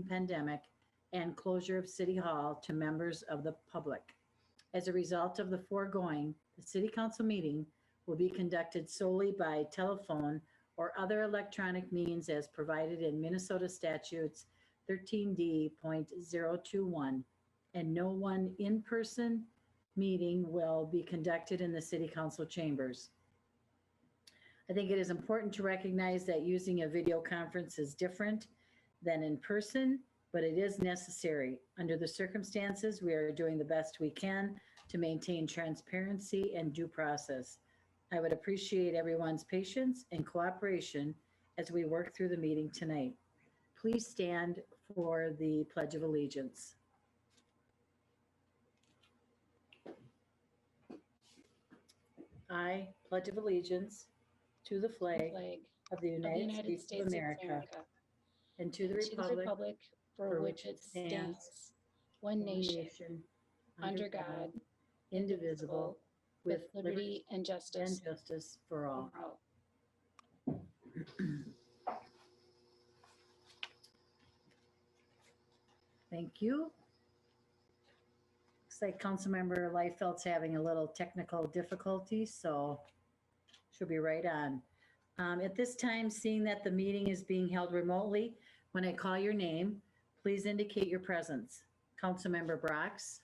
pandemic and closure of City Hall to members of the public. As a result of the foregoing, the City Council meeting will be conducted solely by telephone or other electronic means as provided in Minnesota statutes 13D.021, and no one in-person meeting will be conducted in the City Council chambers. I think it is important to recognize that using a video conference is different than in person, but it is necessary. Under the circumstances, we are doing the best we can to maintain transparency and due process. I would appreciate everyone's patience and cooperation as we work through the meeting tonight. Please stand for the Pledge of Allegiance. I pledge of allegiance to the flag of the United States of America and to the republic for which it stands, one nation, under God, indivisible, with liberty and justice for all. Thank you. Looks like Councilmember Liefeld's having a little technical difficulty, so she'll be right on. At this time, seeing that the meeting is being held remotely, when I call your name, please indicate your presence. Councilmember Brox,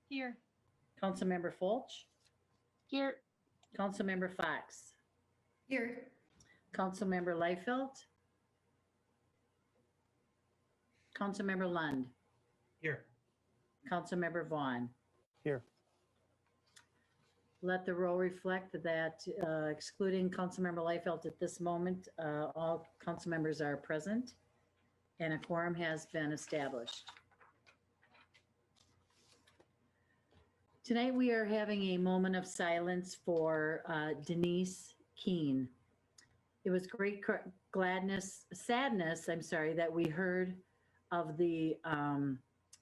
Here. Councilmember Fulch, Here. Councilmember Fox, Here. Councilmember Liefeld, Councilmember Lund, Here. Councilmember Vaughn. Here. Let the roll reflect that excluding Councilmember Liefeld at this moment, all council members are present and a quorum has been established. Tonight we are having a moment of silence for Denice Kehn. It was great sadness, that we heard of the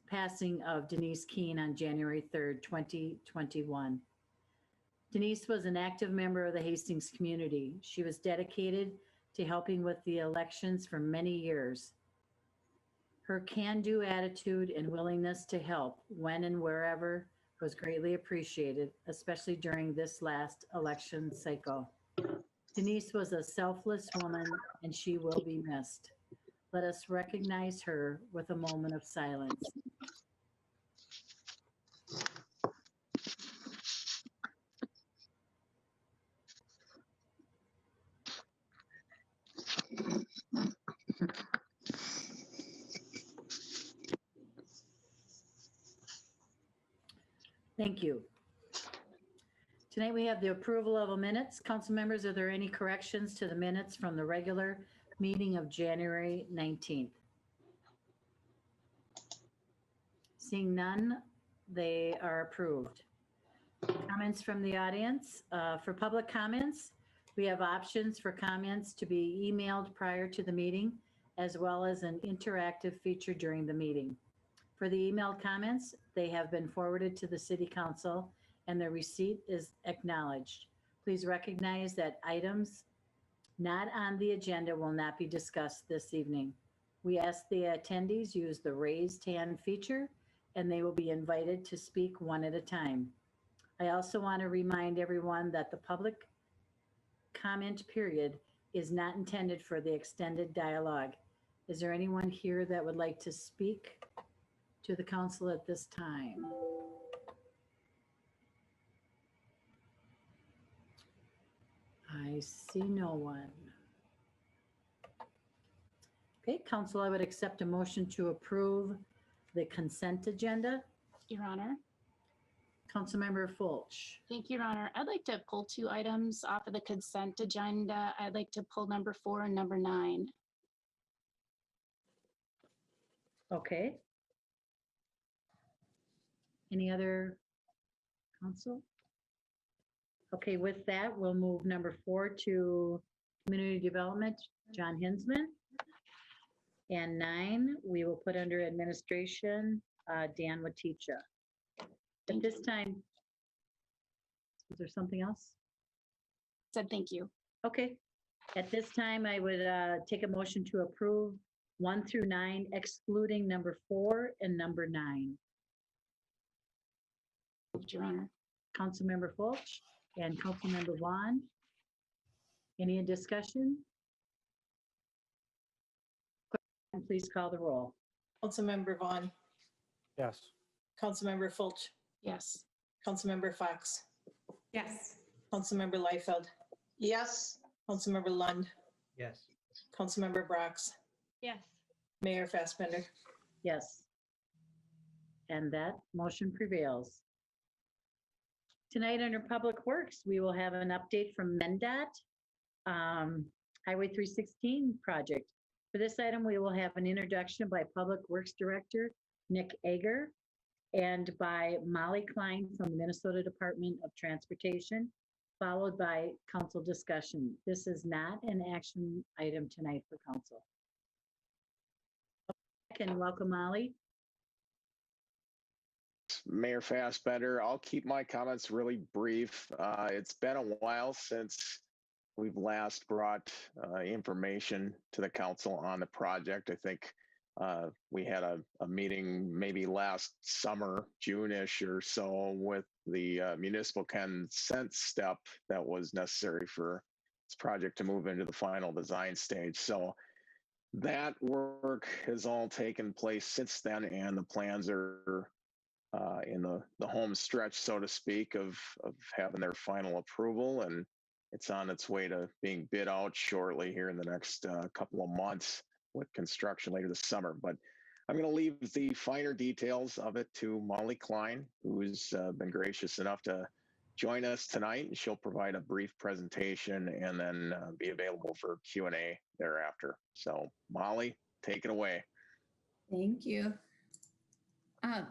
passing of Denice Kehn on January 3rd, 2021. Denice was an active member of the Hastings community. She was dedicated to helping with the elections for many years. Her can-do attitude and willingness to help when and wherever was greatly appreciated, especially during this last election cycle. Denice was a selfless woman and she will be missed. Let us recognize her with a moment of silence. Thank you. Tonight we have the approval of the minutes. Council members, are there any corrections to the minutes from the regular meeting of January 19th? Seeing none, they are approved. Comments from the audience. For public comments, we have options for comments to be emailed prior to the meeting, as well as an interactive feature during the meeting. For the emailed comments, they have been forwarded to the City Council and the receipt is acknowledged. Please recognize that items not on the agenda will not be discussed this evening. We ask the attendees use the raised hand feature and they will be invited to speak one at a time. I also want to remind everyone that the public comment period is not intended for the extended dialogue. Is there anyone here that would like to speak to the council at this time? I see no one. Okay, council, I would accept a motion to approve the consent agenda. Your Honor. Councilmember Fulch. Thank you, Your Honor. I'd like to pull two items off of the consent agenda. I'd like to pull number 4 and number 9. Okay. Any other council? Okay, with that, we'll move number 4 to community development, John Hinsman. And 9, we will put under administration, Dan Waticha. At this time, is there something else? Said thank you. Okay. At this time, I would take a motion to approve 1 through 9, excluding number 4 and number 9. Moved, Your Honor. Councilmember Fulch and Councilmember Vaughn. Any discussion? Clerk, please call the roll. Councilmember Vaughn, Yes. Councilmember Fulch, Yes. Councilmember Fox, Yes. Councilmember Liefeld, Yes. Councilmember Lund, Yes. Councilmember Brox, Yes. Mayor Fassbender. Yes. And that motion prevails. Tonight under Public Works, we will have an update from MNDOT, Highway 316 project. For this item, we will have an introduction by Public Works Director Nick Ager and by Molly Klein from the Minnesota Department of Transportation, followed by council discussion. This is not an action item tonight for council. And welcome, Molly. Mayor Fassbender, I'll keep my comments really brief. It's been a while since we've last brought information to the council on the project. I think we had a meeting maybe last summer, June-ish or so, with the municipal consent step that was necessary for this project to move into the final design stage. So that work has all taken place since then, and the plans are in the home stretch, so to speak, of having their final approval, and it's on its way to being bid out shortly here in the next couple of months with construction later this summer. But I'm going to leave the finer details of it to Molly Klein, who's been gracious enough to join us tonight, and she'll provide a brief presentation and then be available for Q&A thereafter. So Molly, take it away. Thank you.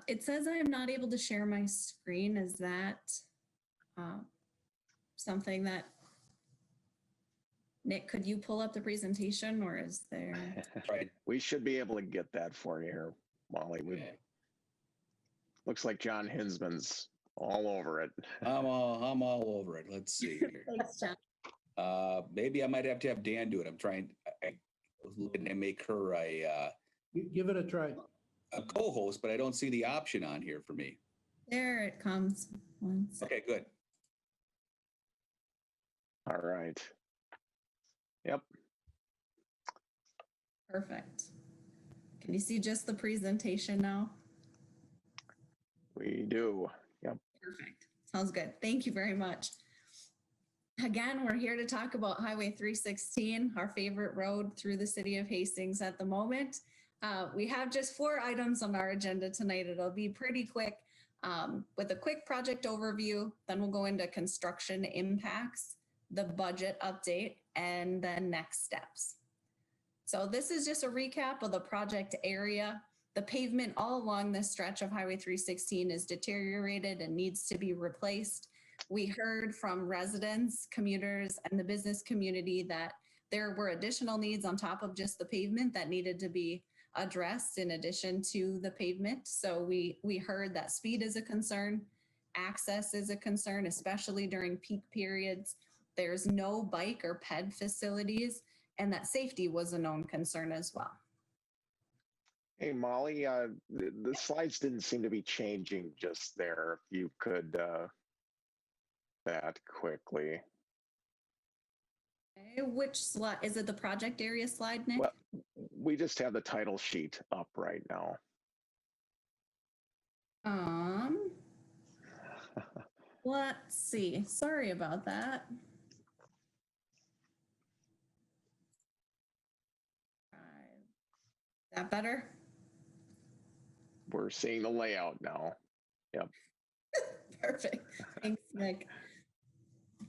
It says I am not able to share my screen. Is that something that, Nick, could you pull up the presentation, or is there? Right. We should be able to get that for you here, Molly. Looks like John Hinsman's all over it. I'm all over it. Let's see here. Thanks, John. Maybe I might have to have Dan do it. I'm trying. I was looking to make her Give it a try. a co-host, but I don't see the option on here for me. There it comes. One sec. Okay, good. All right. Yep. Perfect. Can you see just the presentation now? We do. Yep. Perfect. Sounds good. Thank you very much. Again, we're here to talk about Highway 316, our favorite road through the city of Hastings at the moment. We have just 4 items on our agenda tonight. It'll be pretty quick with a quick project overview. Then we'll go into construction impacts, the budget update, and then next steps. So this is just a recap of the project area. The pavement all along this stretch of Highway 316 is deteriorated and needs to be replaced. We heard from residents, commuters, and the business community that there were additional needs on top of just the pavement that needed to be addressed in addition to the pavement. So we heard that speed is a concern, access is a concern, especially during peak periods. There's no bike or ped facilities, and that safety was a known concern as well. Hey, Molly, the slides didn't seem to be changing just there. If you could that quickly. Okay, which slide? Is it the project area slide, Nick? Well, we just have the title sheet up right now. Let's see. Sorry about that. Is that better? We're seeing the layout now. Yep. Perfect. Thanks, Nick.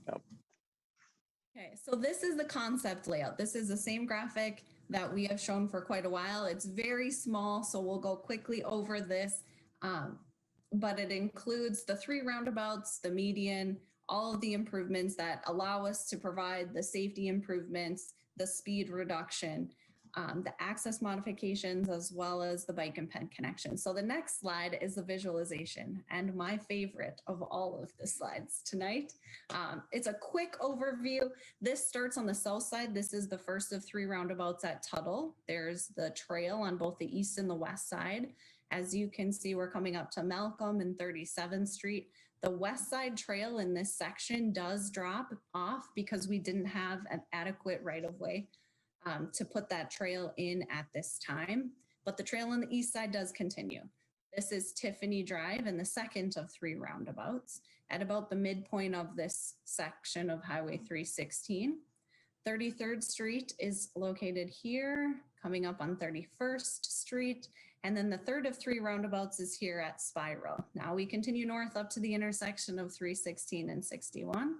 Yep. Okay, so this is the concept layout. This is the same graphic that we have shown for quite a while. It's very small, so we'll go quickly over this. But it includes the 3 roundabouts, the median, all of the improvements that allow us to provide the safety improvements, the speed reduction. the access modifications, as well as the bike and ped connection. So the next slide is the visualization, and my favorite of all of the slides tonight. It's a quick overview. This starts on the south side. This is the first of 3 roundabouts at Tuttle. There's the trail on both the east and the west side. As you can see, we're coming up to Malcolm and 37th Street. The west side trail in this section does drop off because we didn't have an adequate right-of-way to put that trail in at this time, but the trail on the east side does continue. This is Tiffany Drive and the second of 3 roundabouts at about the midpoint of this section of Highway 316. 33rd Street is located here, coming up on 31st Street. And then the third of 3 roundabouts is here at Spiral. Now we continue north up to the intersection of 316 and 61.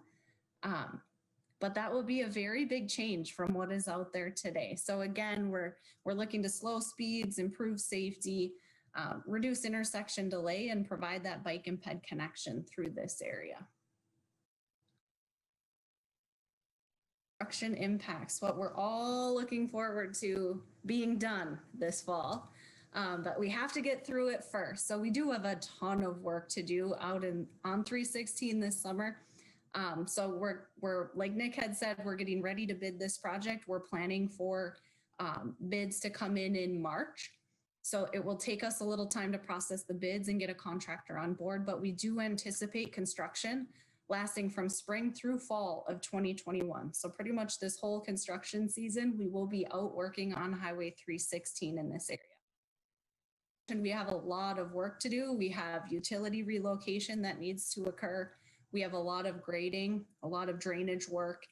But that will be a very big change from what is out there today. So again, we're looking to slow speeds, improve safety, reduce intersection delay, and provide that bike and ped connection through this area. Construction impacts, what we're all looking forward to being done this fall. But we have to get through it first. So we do have a ton of work to do out on 316 this summer. So we're like Nick had said, we're getting ready to bid this project. We're planning for bids to come in March. So it will take us a little time to process the bids and get a contractor on board, but we do anticipate construction lasting from spring through fall of 2021. So pretty much this whole construction season, we will be out working on Highway 316 in this area. And we have a lot of work to do. We have utility relocation that needs to occur. We have a lot of grading, a lot of drainage work,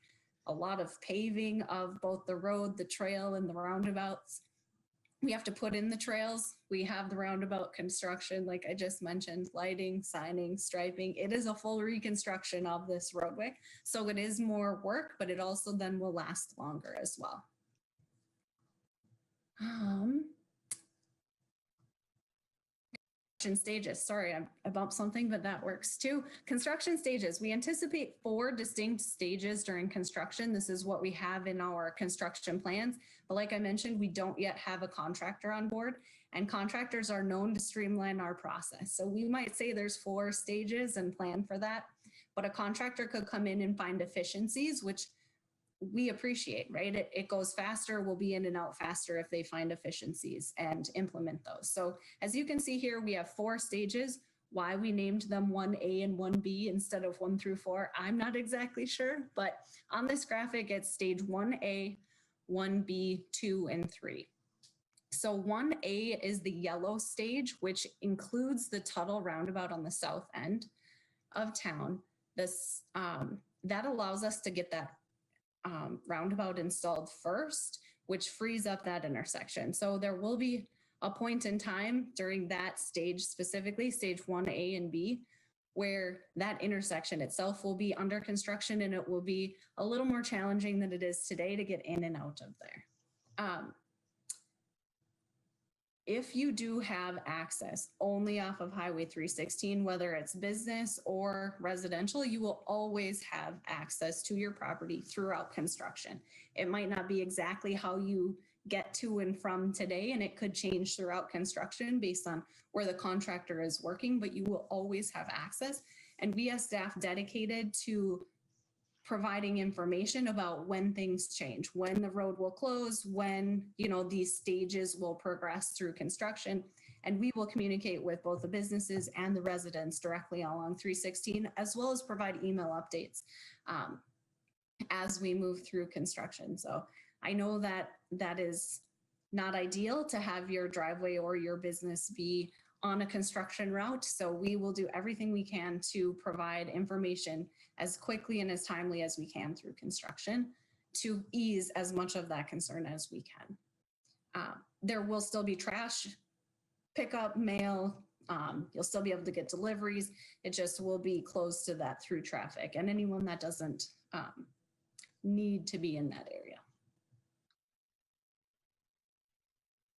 a lot of paving of both the road, the trail, and the roundabouts. We have to put in the trails. We have the roundabout construction, like I just mentioned, lighting, signing, striping. It is a full reconstruction of this roadway. So it is more work, but it also then will last longer as well. Stages. Sorry, I bumped something, but that works too. Construction stages. We anticipate 4 distinct stages during construction. This is what we have in our construction plans. But like I mentioned, we don't yet have a contractor on board, and contractors are known to streamline our process. So we might say there's 4 stages and plan for that, but a contractor could come in and find efficiencies, which we appreciate, right? It goes faster, we'll be in and out faster if they find efficiencies and implement those. So as you can see here, we have 4 stages. Why we named them 1A and 1B instead of 1 through 4, I'm not exactly sure, but on this graphic, it's stage 1A, 1B, 2, and 3. So 1A is the yellow stage, which includes the Tuttle roundabout on the south end of town. This that allows us to get that roundabout installed first, which frees up that intersection. So there will be a point in time during that stage, specifically stage 1A and B, where that intersection itself will be under construction, and it will be a little more challenging than it is today to get in and out of there. If you do have access only off of Highway 316, whether it's business or residential, you will always have access to your property throughout construction. It might not be exactly how you get to and from today, and it could change throughout construction based on where the contractor is working, but you will always have access. And we have staff dedicated to providing information about when things change, when the road will close, when, you know, these stages will progress through construction. And we will communicate with both the businesses and the residents directly along 316, as well as provide email updates as we move through construction. So I know that that is not ideal to have your driveway or your business be on a construction route. So we will do everything we can to provide information as quickly and as timely as we can through construction to ease as much of that concern as we can. There will still be trash pickup, mail. You'll still be able to get deliveries. It just will be closed to that through traffic and anyone that doesn't need to be in that area.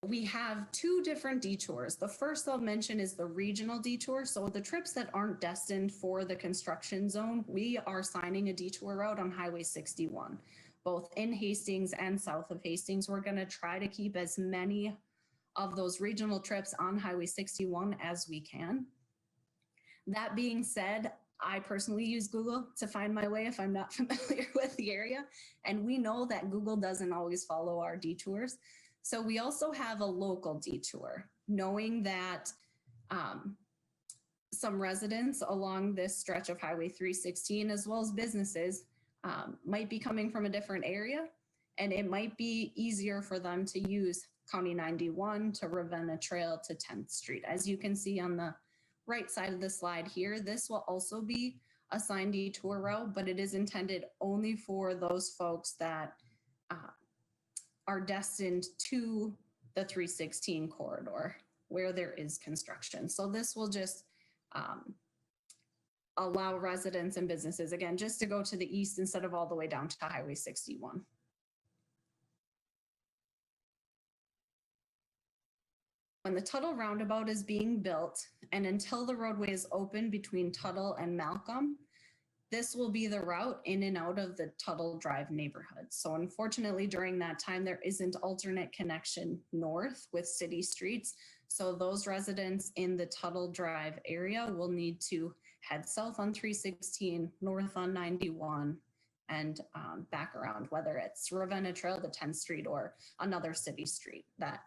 We have 2 different detours. The first I'll mention is the regional detour. So the trips that aren't destined for the construction zone, we are signing a detour route on Highway 61. both in Hastings and south of Hastings. We're going to try to keep as many of those regional trips on Highway 61 as we can. That being said, I personally use Google to find my way if I'm not familiar with the area. And we know that Google doesn't always follow our detours. So we also have a local detour, knowing that some residents along this stretch of Highway 316, as well as businesses, might be coming from a different area. And it might be easier for them to use County 91 to Ravenna Trail to 10th Street. As you can see on the right side of the slide here, this will also be a assigned detour route, but it is intended only for those folks that are destined to the 316 corridor where there is construction. So this will just allow residents and businesses, again, just to go to the east instead of all the way down to Highway 61. When the Tuttle roundabout is being built and until the roadway is open between Tuttle and Malcolm, this will be the route in and out of the Tuttle Drive neighborhood. So unfortunately, during that time, there isn't alternate connection north with city streets. So those residents in the Tuttle Drive area will need to head south on 316, north on 91, and back around, whether it's Ravenna Trail to 10th Street or another city street that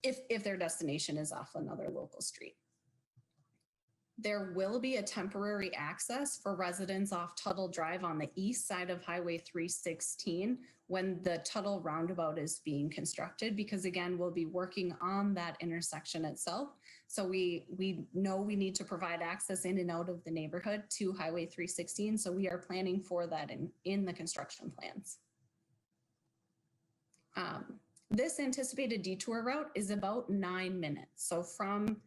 if their destination is off another local street. There will be a temporary access for residents off Tuttle Drive on the east side of Highway 316 when the Tuttle roundabout is being constructed, because again, we'll be working on that intersection itself. So we know we need to provide access in and out of the neighborhood to Highway 316. So we are planning for that in the construction plans. This anticipated detour route is about 9 minutes. So from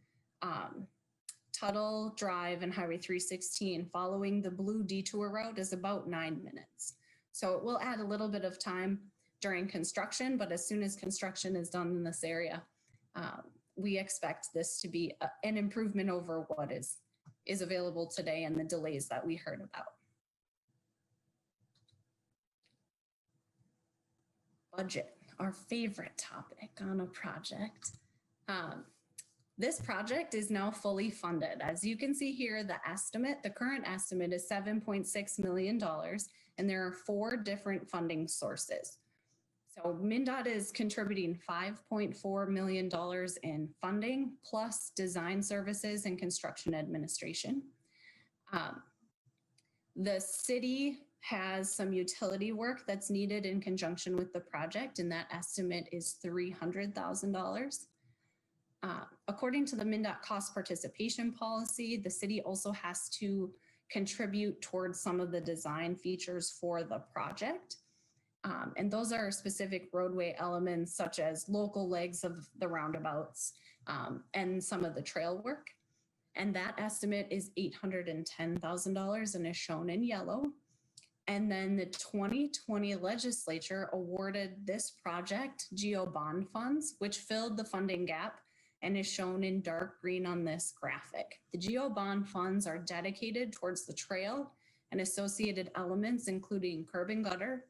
Tuttle Drive and Highway 316, following the blue detour route is about 9 minutes. So it will add a little bit of time during construction, but as soon as construction is done in this area, we expect this to be an improvement over what is available today and the delays that we heard about. Budget, our favorite topic on a project. This project is now fully funded. As you can see here, the current estimate is $7.6 million, and there are 4 different funding sources. So MNDOT is contributing $5.4 million in funding, plus design services and construction administration. The city has some utility work that's needed in conjunction with the project, and that estimate is $300,000. According to the MNDOT cost participation policy, the city also has to contribute towards some of the design features for the project. And those are specific roadway elements such as local legs of the roundabouts and some of the trail work. And that estimate is $810,000 and is shown in yellow. And then the 2020 legislature awarded this project GEO bond funds, which filled the funding gap and is shown in dark green on this graphic. The GEO bond funds are dedicated towards the trail and associated elements, including curb and gutter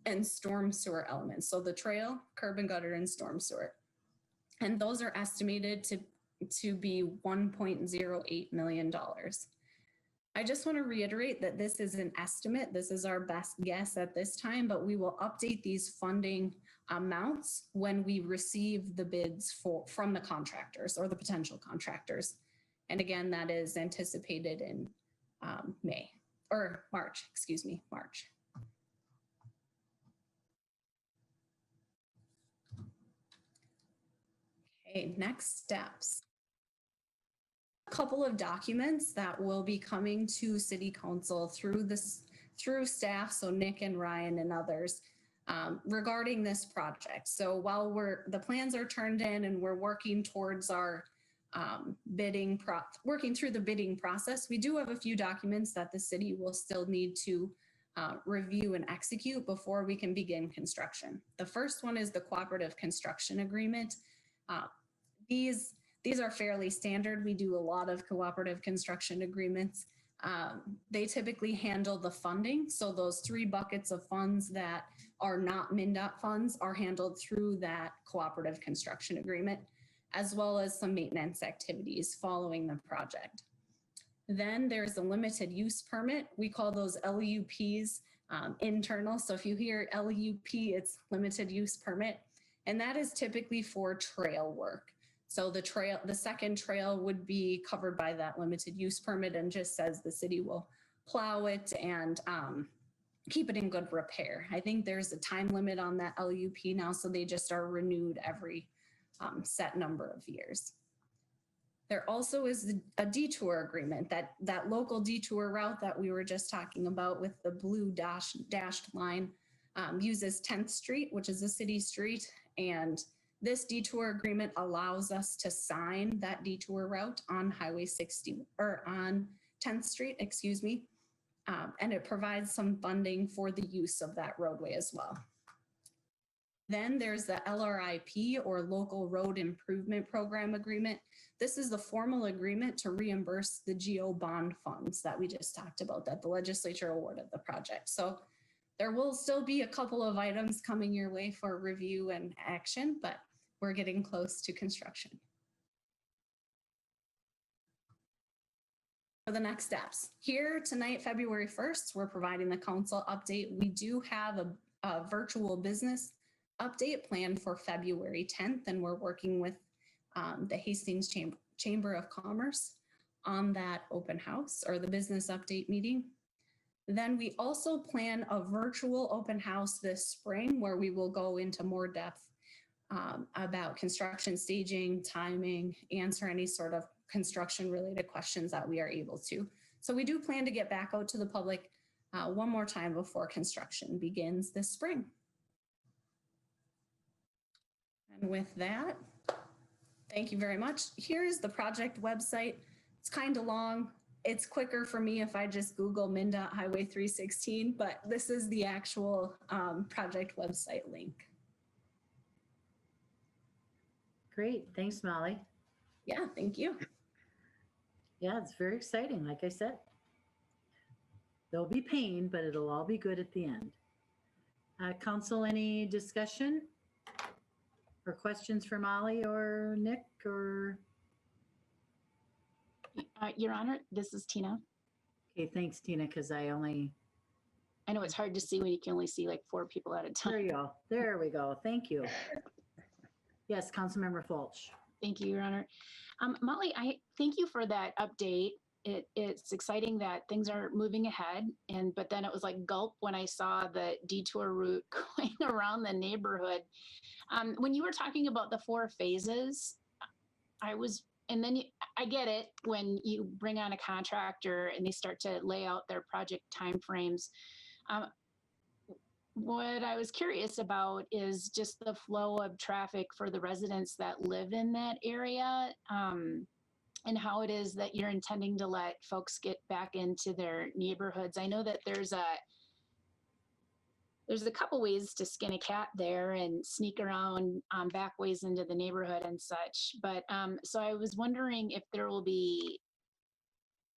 and storm sewer elements. So the trail, curb and gutter, and storm sewer. And those are estimated to be $1.08 million. I just want to reiterate that this is an estimate. This is our best guess at this time, but we will update these funding amounts when we receive the bids from the contractors or the potential contractors. And again, that is anticipated in March. Okay, next steps. A couple of documents that will be coming to City Council through staff, so Nick and Ryan and others, regarding this project. So while the plans are turned in and we're working towards our working through the bidding process, we do have a few documents that the city will still need to review and execute before we can begin construction. The first one is the cooperative construction agreement. These are fairly standard. We do a lot of cooperative construction agreements. They typically handle the funding. So those 3 buckets of funds that are not MNDOT funds are handled through that cooperative construction agreement, as well as some maintenance activities following the project. Then there's a limited use permit. We call those LUPs internal. So if you hear LUP, it's limited use permit. And that is typically for trail work. So the second trail would be covered by that limited use permit and just says the city will plow it and keep it in good repair. I think there's a time limit on that LUP now, so they just are renewed every set number of years. There also is a detour agreement, that local detour route that we were just talking about with the blue dashed line uses 10th Street, which is a city street. And this detour agreement allows us to sign that detour route on Highway 60 or on 10th Street, excuse me. And it provides some funding for the use of that roadway as well. Then there's the LRIP or Local Road Improvement Program Agreement. This is the formal agreement to reimburse the GO bond funds that we just talked about that the legislature awarded the project. So there will still be a couple of items coming your way for review and action, but we're getting close to construction. For the next steps, here tonight, February 1st, we're providing the council update. We do have a virtual business update planned for February 10th, and we're working with the Hastings Chamber of Commerce on that open house or the business update meeting. Then we also plan a virtual open house this spring where we will go into more depth about construction staging, timing, answer any sort of construction related questions that we are able to. So we do plan to get back out to the public one more time before construction begins this spring. And with that, thank you very much. Here's the project website. It's kind of long. It's quicker for me if I just Google MNDOT Highway 316, but this is the actual project website link. Great. Thanks, Molly. Yeah, thank you. Yeah, it's very exciting, like I said. There'll be pain, but it'll all be good at the end. Council, any discussion or questions for Molly or Nick or? Your Honor, this is Tina. Okay, thanks, Tina, because I know it's hard to see when you can only see like 4 people at a time. there you go. There we go. Thank you. Yes, Councilmember Fulch. Thank you, Your Honor. Molly, I thank you for that update. It's exciting that things are moving ahead, but then it was like gulp when I saw the detour route going around the neighborhood. When you were talking about the 4 phases, and then I get it when you bring on a contractor and they start to lay out their project timeframes. What I was curious about is just the flow of traffic for the residents that live in that area, and how it is that you're intending to let folks get back into their neighborhoods. I know that there's a couple ways to skin a cat there and sneak around back ways into the neighborhood and such. But so I was wondering if there will be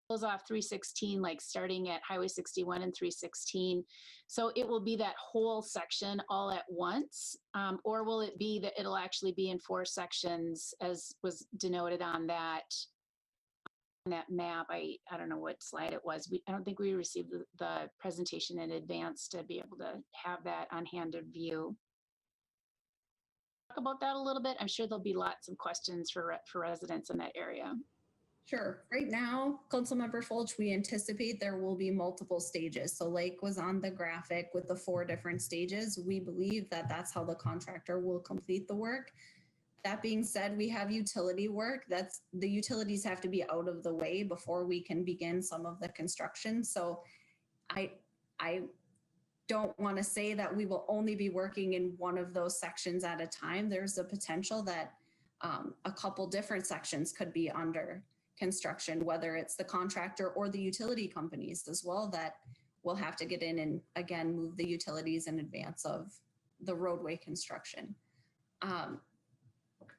pulls off 316, like starting at Highway 61 and 316. So it will be that whole section all at once, or will it be that it'll actually be in 4 sections as was denoted on that map? I don't know what slide it was. I don't think we received the presentation in advance to be able to have that on hand of view. Talk about that a little bit. I'm sure there'll be lots of questions for residents in that area. Sure. Right now, Councilmember Fulch, we anticipate there will be multiple stages. So like was on the graphic with the 4 different stages. We believe that that's how the contractor will complete the work. That being said, we have utility work. The utilities have to be out of the way before we can begin some of the construction. So I don't want to say that we will only be working in one of those sections at a time. There's a potential that a couple different sections could be under construction, whether it's the contractor or the utility companies as well, that will have to get in and again move the utilities in advance of the roadway construction.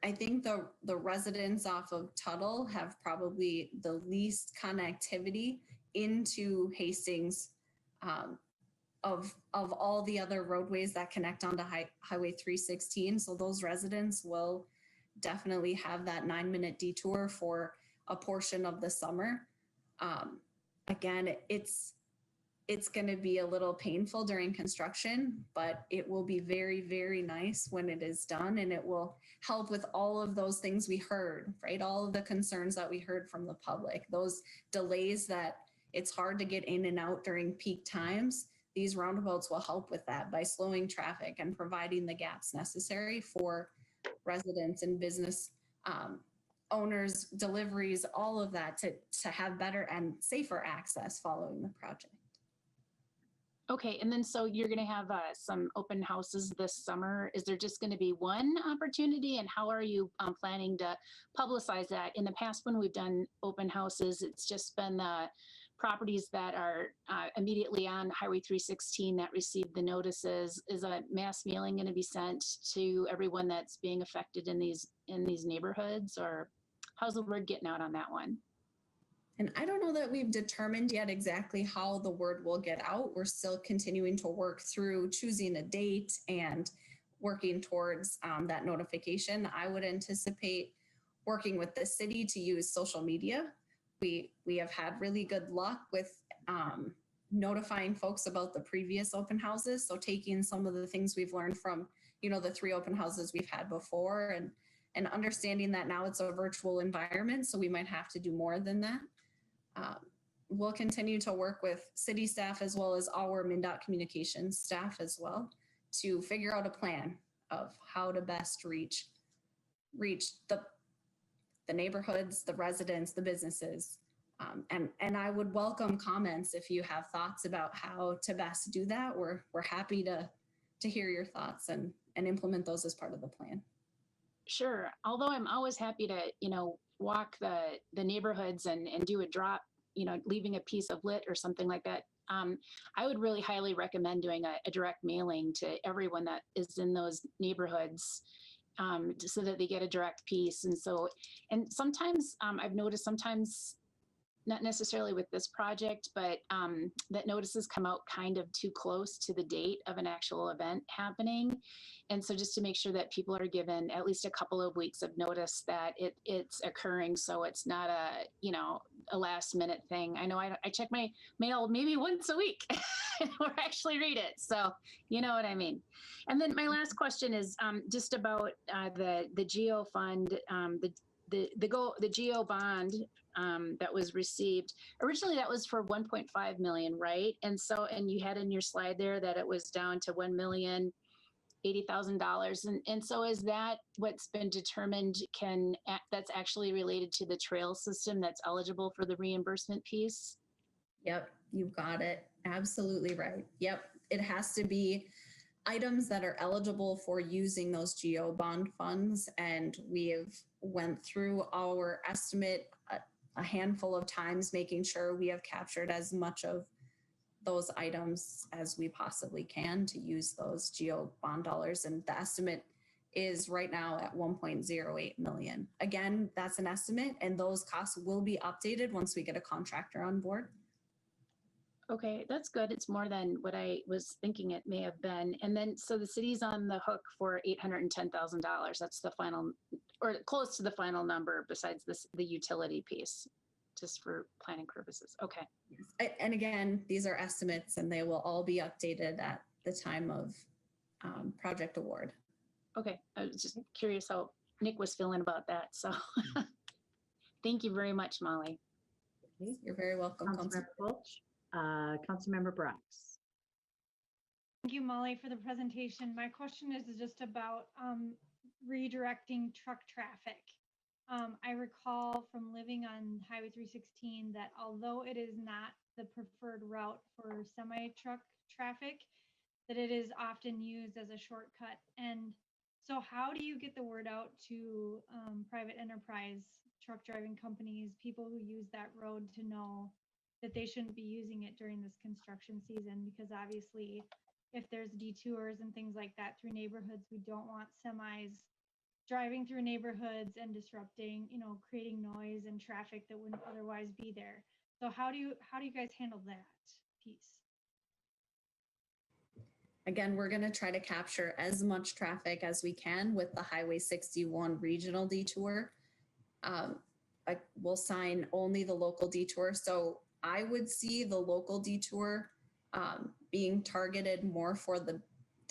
I think the residents off of Tuttle have probably the least connectivity into Hastings of all the other roadways that connect onto Highway 316. So those residents will definitely have that 9-minute detour for a portion of the summer. Again, it's going to be a little painful during construction, but it will be very, very nice when it is done, and it will help with all of those things we heard, right? All of the concerns that we heard from the public, those delays that it's hard to get in and out during peak times. These roundabouts will help with that by slowing traffic and providing the gaps necessary for residents and business owners, deliveries, all of that to have better and safer access following the project. Okay, and then so you're going to have some open houses this summer. Is there just going to be one opportunity, and how are you planning to publicize that? In the past, when we've done open houses, it's just been the properties that are immediately on Highway 316 that received the notices. Is a mass mailing going to be sent to everyone that's being affected in these neighborhoods, or how's the word getting out on that one? And I don't know that we've determined yet exactly how the word will get out. We're still continuing to work through choosing a date and working towards that notification. I would anticipate working with the city to use social media. We have had really good luck with notifying folks about the previous open houses. So taking some of the things we've learned from, the 3 open houses we've had before, and understanding that now it's a virtual environment, so we might have to do more than that. We'll continue to work with city staff as well as our MNDOT communications staff as well to figure out a plan of how to best reach the neighborhoods, the residents, the businesses. And I would welcome comments if you have thoughts about how to best do that. We're happy to hear your thoughts and implement those as part of the plan. Sure. Although I'm always happy to, walk the neighborhoods and do a drop, leaving a piece of lit or something like that. I would really highly recommend doing a direct mailing to everyone that is in those neighborhoods, so that they get a direct piece. And sometimes I've noticed not necessarily with this project, but that notices come out kind of too close to the date of an actual event happening. And so just to make sure that people are given at least a couple of weeks of notice that it's occurring, so it's not a last minute thing. I know I check my mail maybe once a week or actually read it. So you know what I mean. And then my last question is just about the GEO fund, the GEO bond that was received. Originally that was for 1.5 million, right? And you had in your slide there that it was down to $1,080,000. And so is that what's been determined that's actually related to the trail system that's eligible for the reimbursement piece? Yep, you've got it. Absolutely right. Yep, it has to be items that are eligible for using those GEO bond funds. And we have went through our estimate a handful of times, making sure we have captured as much of those items as we possibly can to use those GEO bond dollars. And the estimate is right now at 1.08 million. Again, that's an estimate, and those costs will be updated once we get a contractor on board. Okay, that's good. It's more than what I was thinking it may have been. And then, so the city's on the hook for $810,000. That's the final, or close to the final number besides the utility piece, just for planning purposes. Okay. And again, these are estimates, and they will all be updated at the time of project award. Okay, I was just curious how Nick was feeling about that. So thank you very much, Molly. You're very welcome. Councilmember Fulch. Councilmember Brox. Thank you, Molly, for the presentation. My question is just about redirecting truck traffic. I recall from living on Highway 316 that although it is not the preferred route for semi-truck traffic, that it is often used as a shortcut. And so how do you get the word out to private enterprise truck driving companies, people who use that road, to know that they shouldn't be using it during this construction season? Because obviously if there's detours and things like that through neighborhoods, we don't want semis driving through neighborhoods and disrupting, creating noise and traffic that wouldn't otherwise be there. So how do you guys handle that piece? Again, we're going to try to capture as much traffic as we can with the Highway 61 regional detour. We'll sign only the local detour. So I would see the local detour being targeted more for the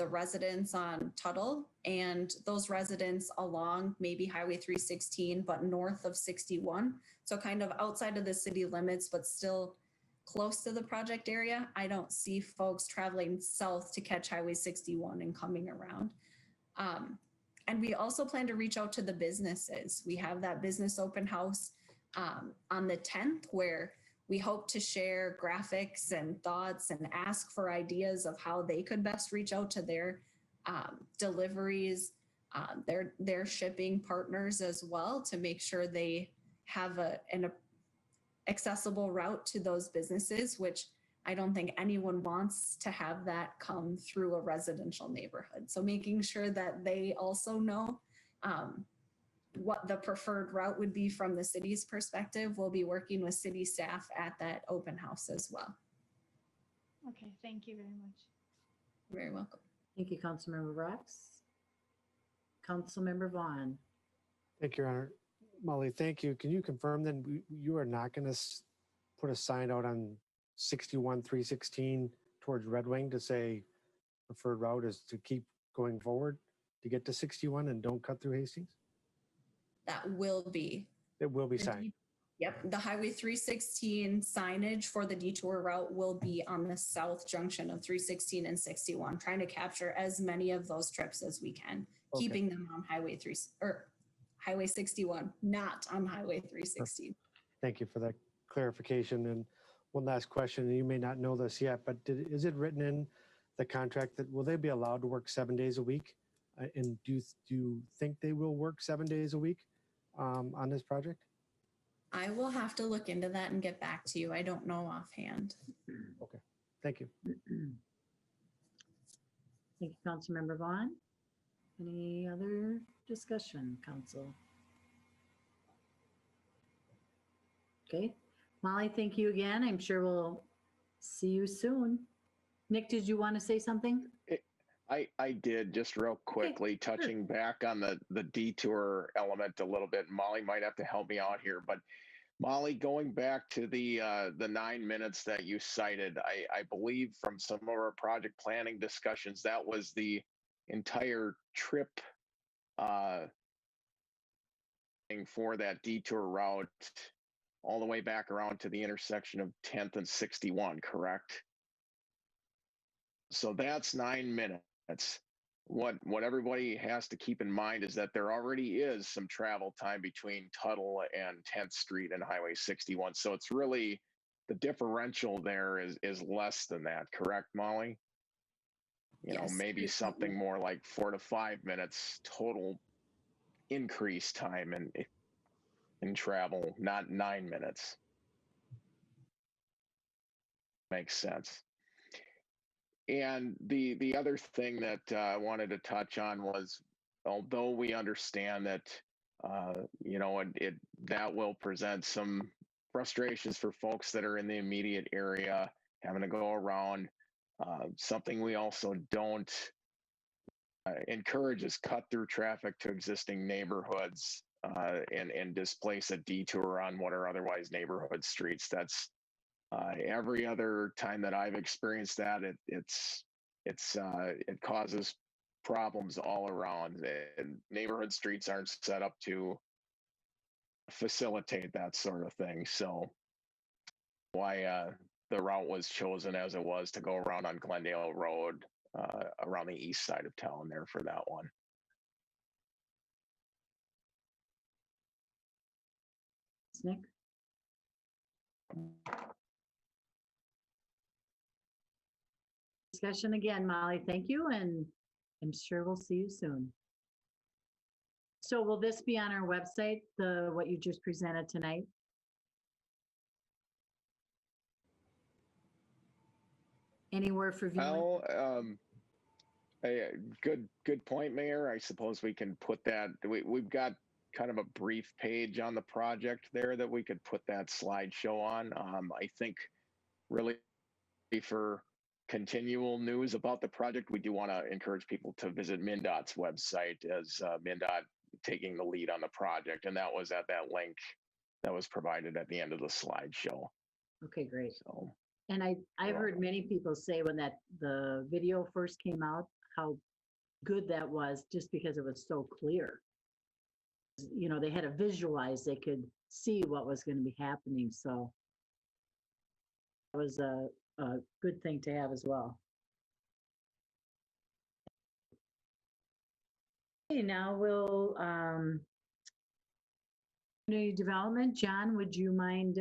residents on Tuttle and those residents along maybe Highway 316, but north of 61. So kind of outside of the city limits, but still close to the project area. I don't see folks traveling south to catch Highway 61 and coming around. And we also plan to reach out to the businesses. We have that business open house on the 10th where we hope to share graphics and thoughts and ask for ideas of how they could best reach out to their deliveries, their shipping partners as well to make sure they have an accessible route to those businesses, which I don't think anyone wants to have that come through a residential neighborhood. So making sure that they also know what the preferred route would be from the city's perspective. We'll be working with city staff at that open house as well. Okay, thank you very much. You're very welcome. Thank you, Councilmember Brox. Councilmember Vaughn. Thank you, Your Honor. Molly, thank you. Can you confirm then you are not going to put a sign out on 61-316 towards Red Wing to say preferred route is to keep going forward to get to 61 and don't cut through Hastings? That will be. It will be signed. Yep, the Highway 316 signage for the detour route will be on the south junction of 316 and 61, trying to capture as many of those trips as we can, Okay. keeping them on Highway 61, not on Highway 316. Thank you for that clarification. And one last question, and you may not know this yet, but is it written in the contract that will they be allowed to work 7 days a week? And do you think they will work 7 days a week on this project? I will have to look into that and get back to you. I don't know offhand. Okay, thank you. Thank you, Councilmember Vaughn. Any other discussion, council? Okay, Molly, thank you again. I'm sure we'll see you soon. Nick, did you want to say something? I did, just real quickly, touching back on the detour element a little bit. Molly might have to help me out here, but Molly, going back to the 9 minutes that you cited, I believe from some of our project planning discussions, that was the entire trip for that detour route all the way back around to the intersection of 10th and 61, correct? So that's 9 minutes. What everybody has to keep in mind is that there already is some travel time between Tuttle and 10th Street and Highway 61. So it's really, the differential there is less than that, correct, Molly? You know, Yes. maybe something more like 4 to 5 minutes total increase time in travel, not 9 minutes. Makes sense. And the other thing that I wanted to touch on was, although we understand that, you know, that will present some frustrations for folks that are in the immediate area, having to go around. Something we also don't encourage is cut through traffic to existing neighborhoods and displace a detour on what are otherwise neighborhood streets. That's every other time that I've experienced that, it causes problems all around. And neighborhood streets aren't set up to facilitate that sort of thing. So why the route was chosen as it was to go around on Glendale Road, around the east side of town there for that one. Nick? Discussion again, Molly. Thank you, and I'm sure we'll see you soon. So will this be on our website, what you just presented tonight? Anywhere for viewing? Well, good point, Mayor. I suppose we can put that. We've got kind of a brief page on the project there that we could put that slideshow on. I think really for continual news about the project, we do want to encourage people to visit MnDOT's website, as MnDOT taking the lead on the project. And that was at that link that was provided at the end of the slideshow. Okay, great. So, And I've heard many people say when the video first came out, how good that was just because it was so clear. You know, they had to visualize, they could see what was going to be happening. So that was a good thing to have as well. Okay, now we'll community development. John, would you mind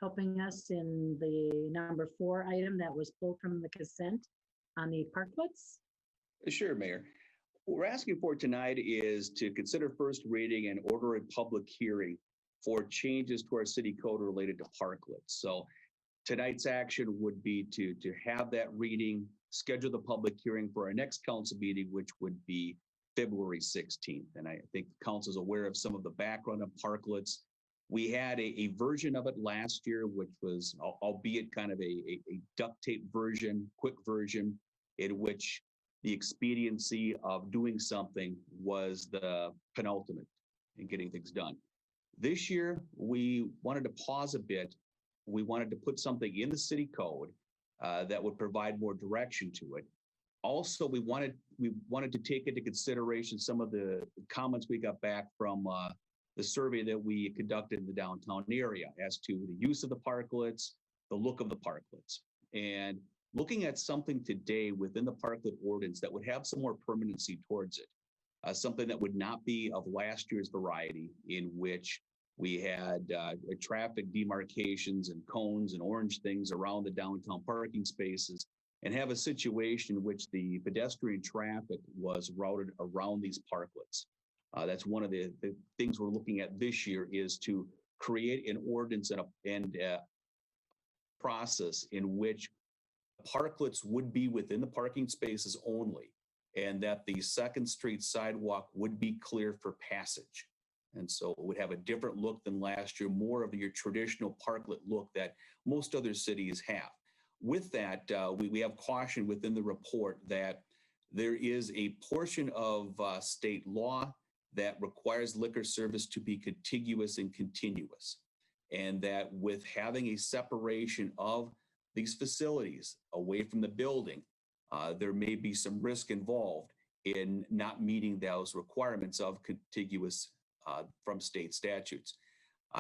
helping us in the number 4 item that was pulled from the consent on the parklets? Sure, Mayor. What we're asking for tonight is to consider first reading and order a public hearing for changes to our city code related to parklets. So tonight's action would be to have that reading, schedule the public hearing for our next council meeting, which would be February 16th. And I think the council is aware of some of the background of parklets. We had a version of it last year, which was, albeit kind of a duct tape version, quick version, in which the expediency of doing something was the penultimate in getting things done. This year, we wanted to pause a bit. We wanted to put something in the city code that would provide more direction to it. Also, we wanted to take into consideration some of the comments we got back from the survey that we conducted in the downtown area as to the use of the parklets, the look of the parklets, and looking at something today within the parklet ordinance that would have some more permanency towards it, something that would not be of last year's variety, in which we had traffic demarcations and cones and orange things around the downtown parking spaces, and have a situation in which the pedestrian traffic was routed around these parklets. That's one of the things we're looking at this year, is to create an ordinance and a process in which parklets would be within the parking spaces only, and that the Second Street sidewalk would be clear for passage. And so it would have a different look than last year, more of your traditional parklet look that most other cities have. With that, we have caution within the report that there is a portion of state law that requires liquor service to be contiguous and continuous. And that with having a separation of these facilities away from the building, there may be some risk involved in not meeting those requirements of contiguous from state statutes.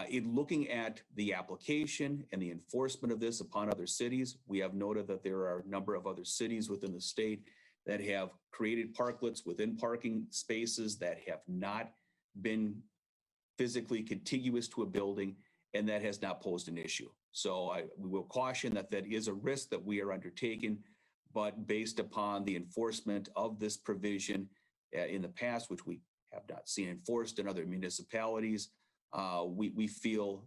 In looking at the application and the enforcement of this upon other cities, we have noted that there are a number of other cities within the state that have created parklets within parking spaces that have not been physically contiguous to a building, and that has not posed an issue. So we will caution that that is a risk that we are undertaking, but based upon the enforcement of this provision in the past, which we have not seen enforced in other municipalities, we feel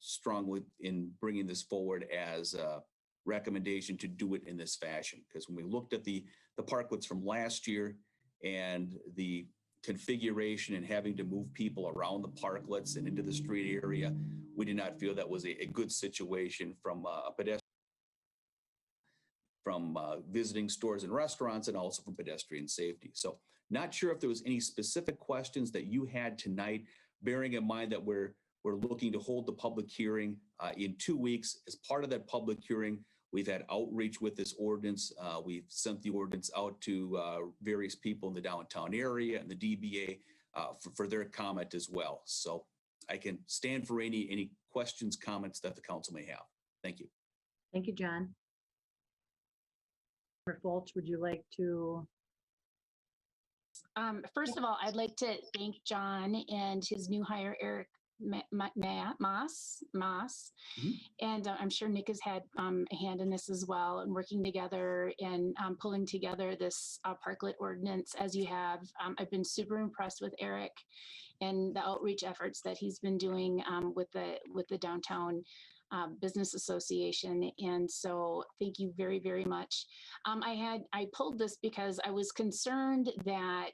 strongly in bringing this forward as a recommendation to do it in this fashion. Because when we looked at the parklets from last year and the configuration and having to move people around the parklets and into the street area, we did not feel that was a good situation from a pedestrian, from visiting stores and restaurants, and also from pedestrian safety. So not sure if there was any specific questions that you had tonight, bearing in mind that we're looking to hold the public hearing in 2 weeks. As part of that public hearing, we've had outreach with this ordinance. We've sent the ordinance out to various people in the downtown area and the DBA for their comment as well. So I can stand for any questions, comments that the council may have. Thank you. Thank you, John. Member Fulch, would you like to? First of all, I'd like to thank John and his new hire, Eric Moss. And I'm sure Nick has had a hand in this as well, and working together and pulling together this parklet ordinance as you have. I've been super impressed with Eric and the outreach efforts that he's been doing with the downtown Business Association. And so thank you very, very much. I pulled this because I was concerned that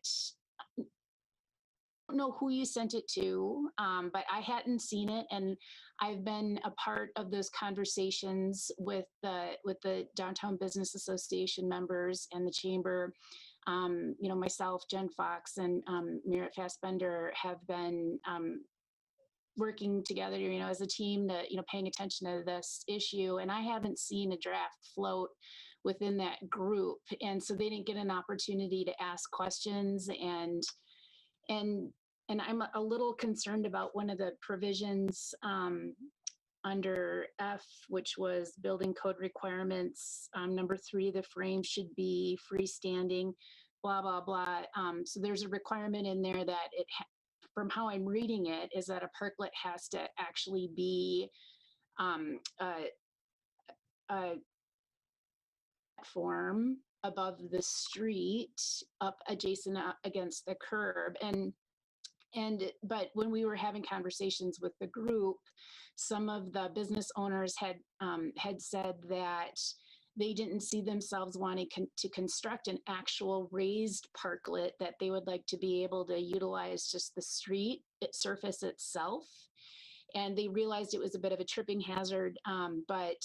don't know who you sent it to, but I hadn't seen it, and I've been a part of those conversations with the Downtown Business Association members and the chamber. Myself, Jen Fox, and Merritt Fassbender have been working together, as a team to, paying attention to this issue. And I haven't seen a draft float within that group, and so they didn't get an opportunity to ask questions. And I'm a little concerned about one of the provisions under F, which was building code requirements. Number 3, the frame should be freestanding, blah, blah, blah. So there's a requirement in there that from how I'm reading it, is that a parklet has to actually be a platform above the street, up adjacent against the curb. But when we were having conversations with the group, some of the business owners had said that they didn't see themselves wanting to construct an actual raised parklet, that they would like to be able to utilize just the street surface itself. And they realized it was a bit of a tripping hazard, but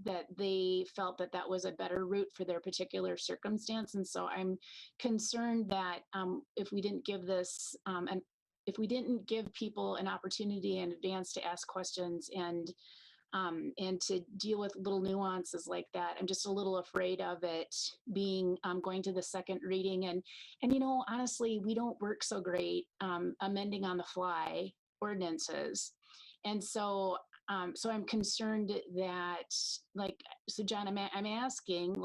that they felt that that was a better route for their particular circumstance. And so I'm concerned that if we didn't give this, if we didn't give people an opportunity in advance to ask questions and to deal with little nuances like that, I'm just a little afraid of it being going to the second reading. And honestly, we don't work so great amending on the fly ordinances. And so I'm concerned that, so John, I'm asking,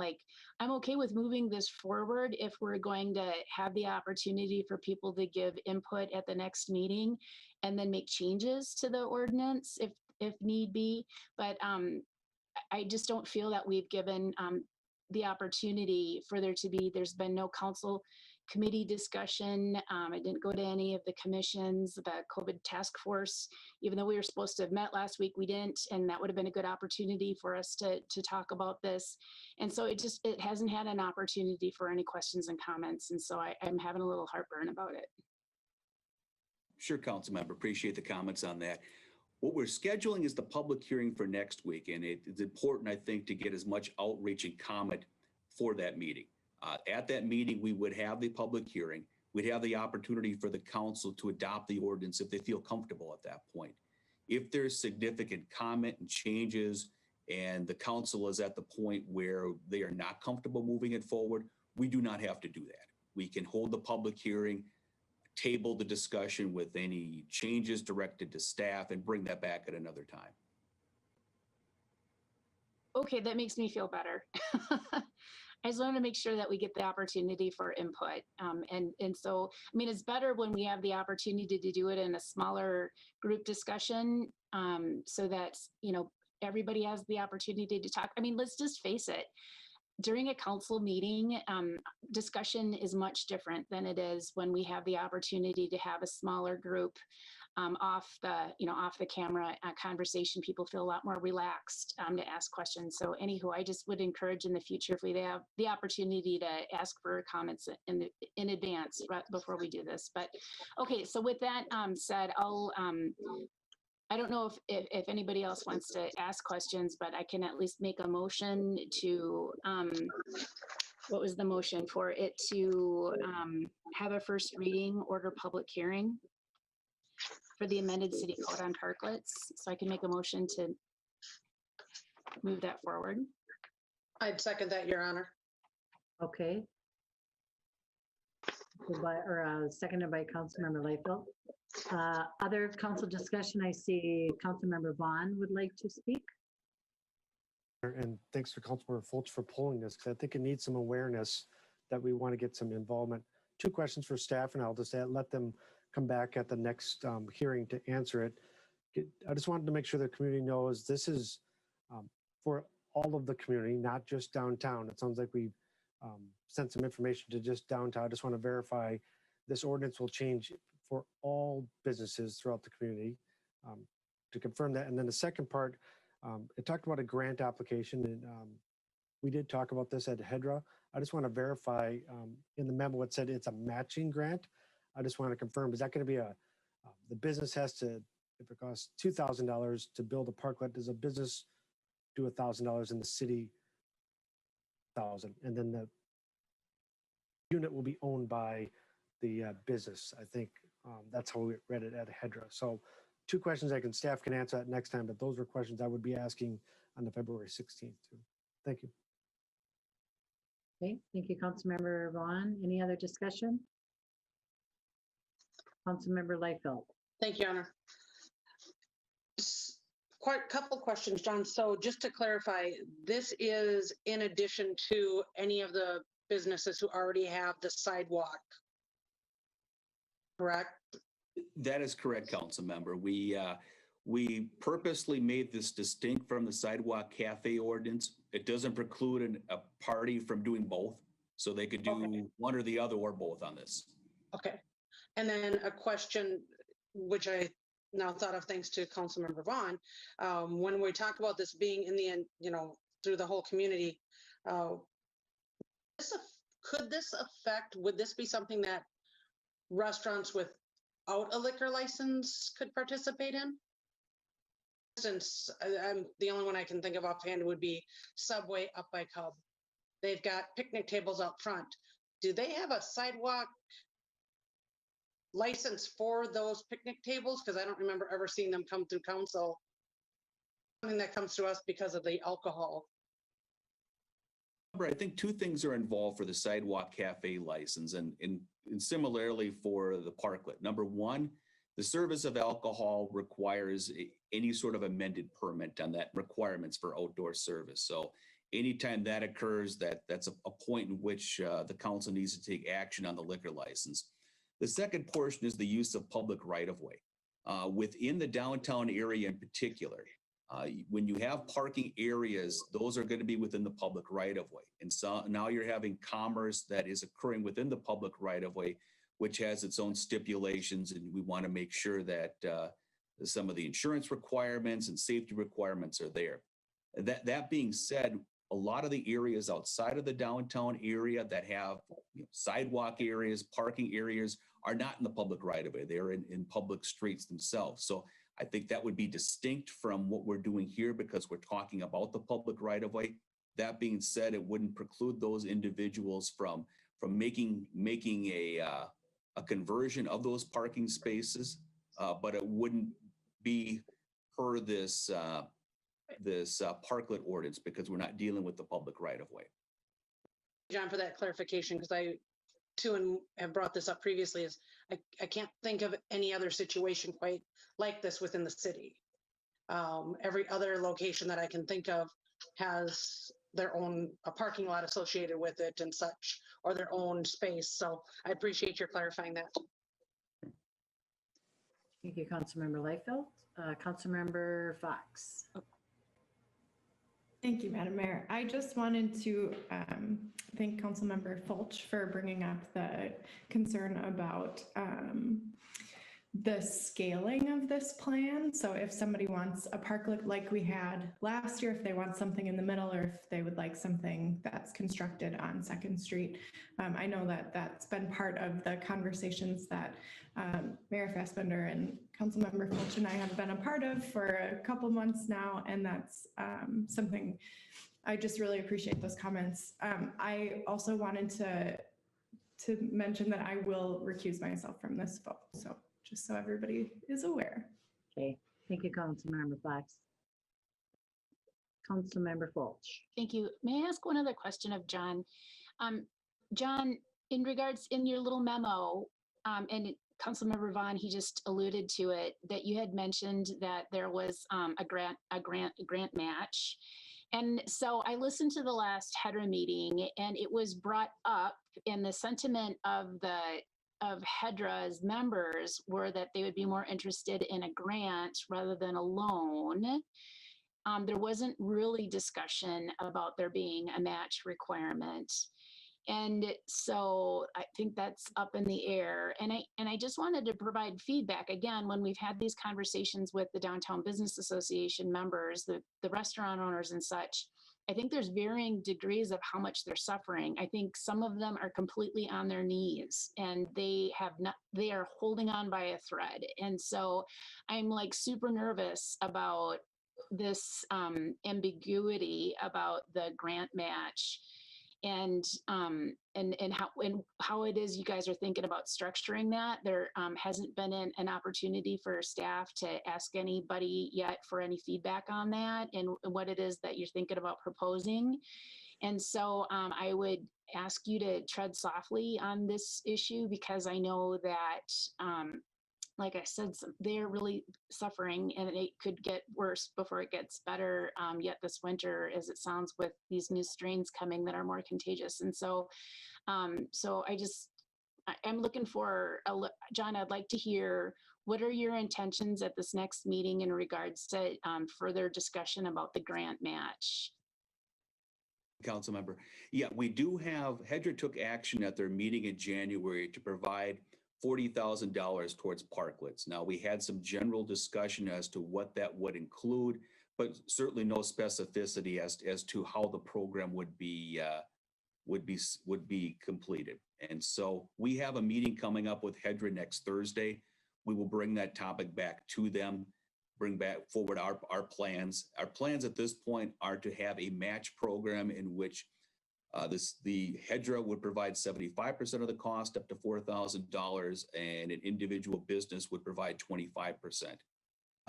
I'm okay with moving this forward if we're going to have the opportunity for people to give input at the next meeting and then make changes to the ordinance if need be. But I just don't feel that we've given the opportunity for there's been no council committee discussion. I didn't go to any of the commissions, the COVID task force, even though we were supposed to have met last week, we didn't, and that would have been a good opportunity for us to talk about this. And so it hasn't had an opportunity for any questions and comments. And so I'm having a little heartburn about it. Sure, council member, appreciate the comments on that. What we're scheduling is the public hearing for next week, and it's important, I think, to get as much outreach and comment for that meeting. At that meeting, we would have the public hearing. We'd have the opportunity for the council to adopt the ordinance if they feel comfortable at that point. If there's significant comment and changes and the council is at the point where they are not comfortable moving it forward, we do not have to do that. We can hold the public hearing, table the discussion with any changes directed to staff, and bring that back at another time. Okay, that makes me feel better. I just want to make sure that we get the opportunity for input. And so, it's better when we have the opportunity to do it in a smaller group discussion, so that, everybody has the opportunity to talk. Let's just face it. During a council meeting, discussion is much different than it is when we have the opportunity to have a smaller group off the camera conversation. People feel a lot more relaxed to ask questions. So anywho, I just would encourage in the future, if we have the opportunity to ask for comments in advance before we do this. But okay, so with that said, I don't know if anybody else wants to ask questions, but I can at least make a motion to, what was the motion for it to have a first reading, order public hearing for the amended city code on parklets. So I can make a motion to move that forward. I'd second that, Your Honor. Okay. Seconded by Councilmember Layfield. Other council discussion, I see Councilmember Vaughn would like to speak. And thanks to Councilmember Fultz for pulling this, because I think it needs some awareness that we want to get some involvement. 2 questions for staff, and I'll just let them come back at the next hearing to answer it. I just wanted to make sure the community knows this is for all of the community, not just downtown. It sounds like we've sent some information to just downtown. I just want to verify this ordinance will change for all businesses throughout the community, to confirm that. And then the second part, it talked about a grant application, and we did talk about this at HEDRA. I just want to verify, in the memo it said it's a matching grant. I just want to confirm, is that going to be the business has to, if it costs $2,000 to build a parklet, does a business do $1,000 in the city? 1,000, and then the unit will be owned by the business. I think that's how we read it at Hedra. So 2 questions staff can answer that next time, but those were questions I would be asking on the February 16th too. Thank you. Okay, thank you, Councilmember Vaughn. Any other discussion? Councilmember Liefeld. Thank you, Your Honor. Quite a couple questions, John. So just to clarify, this is in addition to any of the businesses who already have the sidewalk, correct? That is correct, council member. We purposely made this distinct from the sidewalk cafe ordinance. It doesn't preclude a party from doing both. So they could do one or the other or both on this. Okay. And then a question, which I now thought of thanks to Councilmember Vaughn, when we talk about this being in the end, through the whole community, could this affect, would this be something that restaurants without a liquor license could participate in? For instance, I'm the only one I can think of offhand would be Subway up by Cub. They've got picnic tables out front. Do they have a sidewalk license for those picnic tables? Because I don't remember ever seeing them come through council. Something that comes to us because of the alcohol. I think 2 things are involved for the sidewalk cafe license and similarly for the parklet. Number 1, the service of alcohol requires any sort of amended permit on that requirements for outdoor service. So anytime that occurs, that's a point in which the council needs to take action on the liquor license. The second portion is the use of public right-of-way. Within the downtown area in particular, when you have parking areas, those are going to be within the public right-of-way. And so now you're having commerce that is occurring within the public right-of-way, which has its own stipulations, and we want to make sure that some of the insurance requirements and safety requirements are there. That being said, a lot of the areas outside of the downtown area that have sidewalk areas, parking areas are not in the public right-of-way. They're in public streets themselves. So I think that would be distinct from what we're doing here because we're talking about the public right-of-way. That being said, it wouldn't preclude those individuals from making a conversion of those parking spaces, but it wouldn't be per this parklet ordinance because we're not dealing with the public right-of-way. John, for that clarification, because I too and have brought this up previously, is I can't think of any other situation quite like this within the city. Every other location that I can think of has their own parking lot associated with it and such, or their own space. So I appreciate your clarifying that. Thank you, Councilmember Liefeld. Councilmember Fox. Thank you, Madam Mayor. I just wanted to thank Councilmember Fulch for bringing up the concern about the scaling of this plan. So if somebody wants a parklet like we had last year, if they want something in the middle, or if they would like something that's constructed on 2nd Street, I know that that's been part of the conversations that Mayor Fassbender and Councilmember Fulch and I have been a part of for a couple months now, and that's something I just really appreciate those comments. I also wanted to mention that I will recuse myself from this vote. So just so everybody is aware. Okay, thank you, Councilmember Fox. Councilmember Fulch. Thank you. May I ask one other question of John? John, in your little memo, and Councilmember Vaughn, he just alluded to it, that you had mentioned that there was a grant match. And so I listened to the last Hedra meeting, and it was brought up in the sentiment of Hedra's members were that they would be more interested in a grant rather than a loan. There wasn't really discussion about there being a match requirement. And so I think that's up in the air. And I just wanted to provide feedback. Again, when we've had these conversations with the Downtown Business Association members, the restaurant owners and such, I think there's varying degrees of how much they're suffering. I think some of them are completely on their knees and they are holding on by a thread. And so I'm like super nervous about this ambiguity about the grant match and how it is you guys are thinking about structuring that. There hasn't been an opportunity for staff to ask anybody yet for any feedback on that and what it is that you're thinking about proposing. And so I would ask you to tread softly on this issue because I know that like I said, they're really suffering and it could get worse before it gets better yet this winter, as it sounds, with these new strains coming that are more contagious. And so, I'm looking for, John, I'd like to hear, what are your intentions at this next meeting in regards to further discussion about the grant match? Council member. Yeah, we do have, Hedra took action at their meeting in January to provide $40,000 towards parklets. Now, we had some general discussion as to what that would include, but certainly no specificity as to how the program would be completed. And so we have a meeting coming up with Hedra next Thursday. We will bring that topic back to them, bring back forward our plans. Our plans at this point are to have a match program in which the Hedra would provide 75% of the cost, up to $4,000, and an individual business would provide 25%.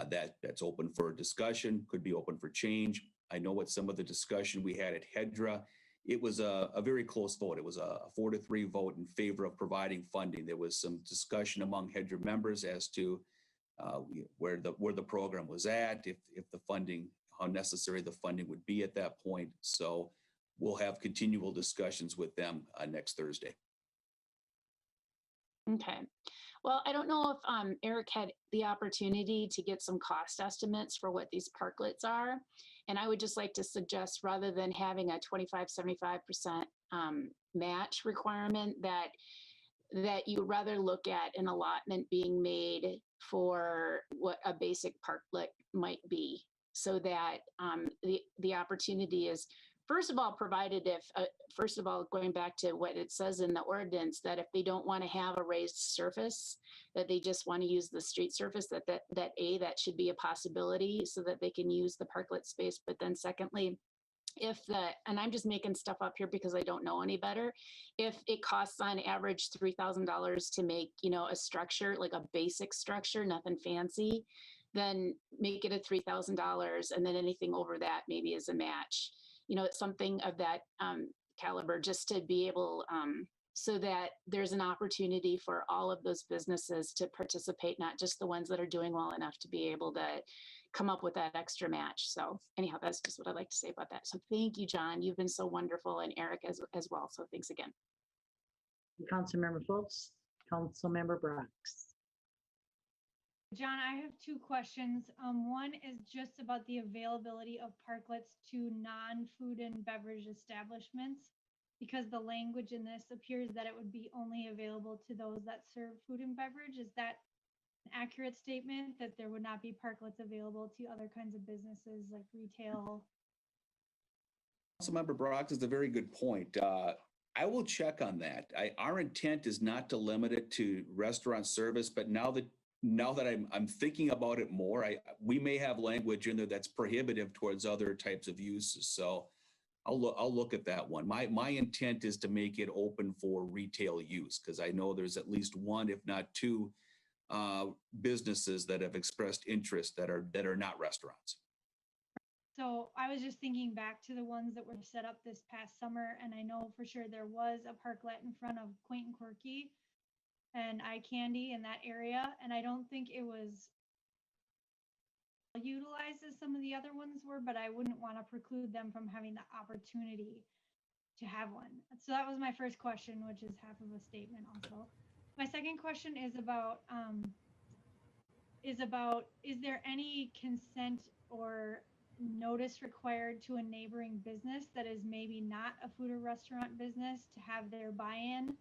That's open for discussion, could be open for change. I know what some of the discussion we had at Hedra, it was a very close vote. It was a 4-3 vote in favor of providing funding. There was some discussion among Hedra members as to where the program was at, if the funding, how necessary the funding would be at that point. So we'll have continual discussions with them next Thursday. Okay. Well, I don't know if Eric had the opportunity to get some cost estimates for what these parklets are. And I would just like to suggest, rather than having a 25-75% match requirement, that you rather look at an allotment being made for what a basic parklet might be, so that the opportunity is, first of all, provided if, first of all, going back to what it says in the ordinance, that if they don't want to have a raised surface, that they just want to use the street surface, that should be a possibility so that they can use the parklet space. But then secondly, and I'm just making stuff up here because I don't know any better, if it costs on average $3,000 to make, a structure, like a basic structure, nothing fancy, then make it a $3,000, and then anything over that maybe is a match. It's something of that caliber, just to be able, so that there's an opportunity for all of those businesses to participate, not just the ones that are doing well enough to be able to come up with that extra match. So anyhow, that's just what I'd like to say about that. So thank you, John. You've been so wonderful, and Eric as well. So thanks again. Councilmember Fultz, Councilmember Brox. John, I have two questions. One is just about the availability of parklets to non-food and beverage establishments, because the language in this appears that it would be only available to those that serve food and beverage. Is that an accurate statement, that there would not be parklets available to other kinds of businesses like retail? Councilmember Brock is a very good point. I will check on that. Our intent is not to limit it to restaurant service, but now that I'm thinking about it more, we may have language in there that's prohibitive towards other types of uses. So I'll look at that one. My intent is to make it open for retail use, because I know there's at least one, if not two, businesses that have expressed interest that are not restaurants. So I was just thinking back to the ones that were set up this past summer, and I know for sure there was a parklet in front of Quaint and Quirky and Eye Candy in that area, and I don't think it was utilized as some of the other ones were, but I wouldn't want to preclude them from having the opportunity to have one. So that was my first question, which is half of a statement also. My second question is about is there any consent or notice required to a neighboring business that is maybe not a food or restaurant business to have their buy-in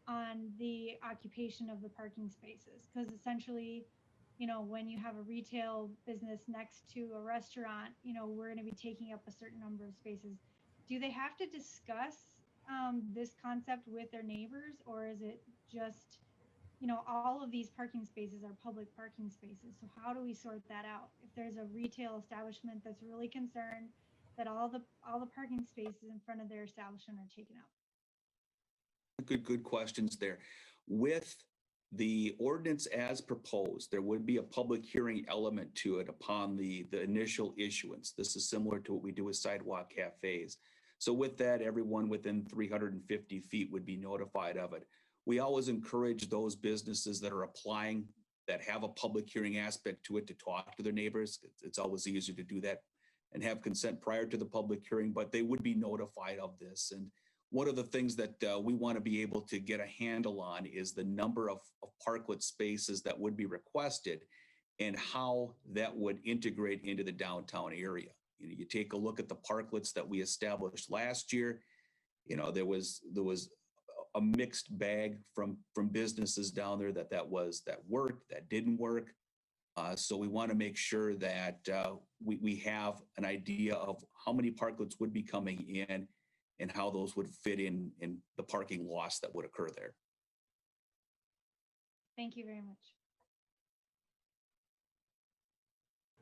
on the occupation of the parking spaces? Because essentially when you have a retail business next to a restaurant, we're going to be taking up a certain number of spaces. Do they have to discuss this concept with their neighbors, or is it just, all of these parking spaces are public parking spaces? So how do we sort that out? If there's a retail establishment that's really concerned that all the parking spaces in front of their establishment are taken up? Good questions there. With the ordinance as proposed, there would be a public hearing element to it upon the initial issuance. This is similar to what we do with sidewalk cafes. So with that, everyone within 350 feet would be notified of it. We always encourage those businesses that are applying, that have a public hearing aspect to it, to talk to their neighbors. It's always easier to do that and have consent prior to the public hearing, but they would be notified of this. And one of the things that we want to be able to get a handle on is the number of parklet spaces that would be requested and how that would integrate into the downtown area. You take a look at the parklets that we established last year. There was a mixed bag from businesses down there that worked, that didn't work. So we want to make sure that we have an idea of how many parklets would be coming in and how those would fit in the parking loss that would occur there. Thank you very much.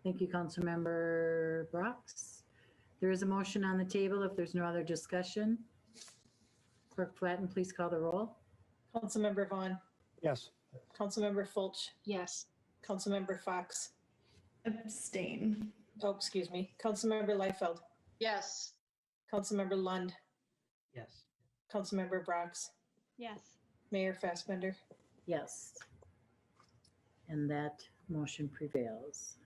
Thank you, Councilmember Brox. There is a motion on the table. If there's no other discussion, Clerk Flatten, please call the roll. Councilmember Vaughn, Yes. Councilmember Fulch, Yes. Councilmember Fox. Abstain. Oh, excuse me. Councilmember Liefeld, Yes. Councilmember Lund, Yes. Councilmember Brox, Yes. Mayor Fassbender. Yes. And that motion prevails.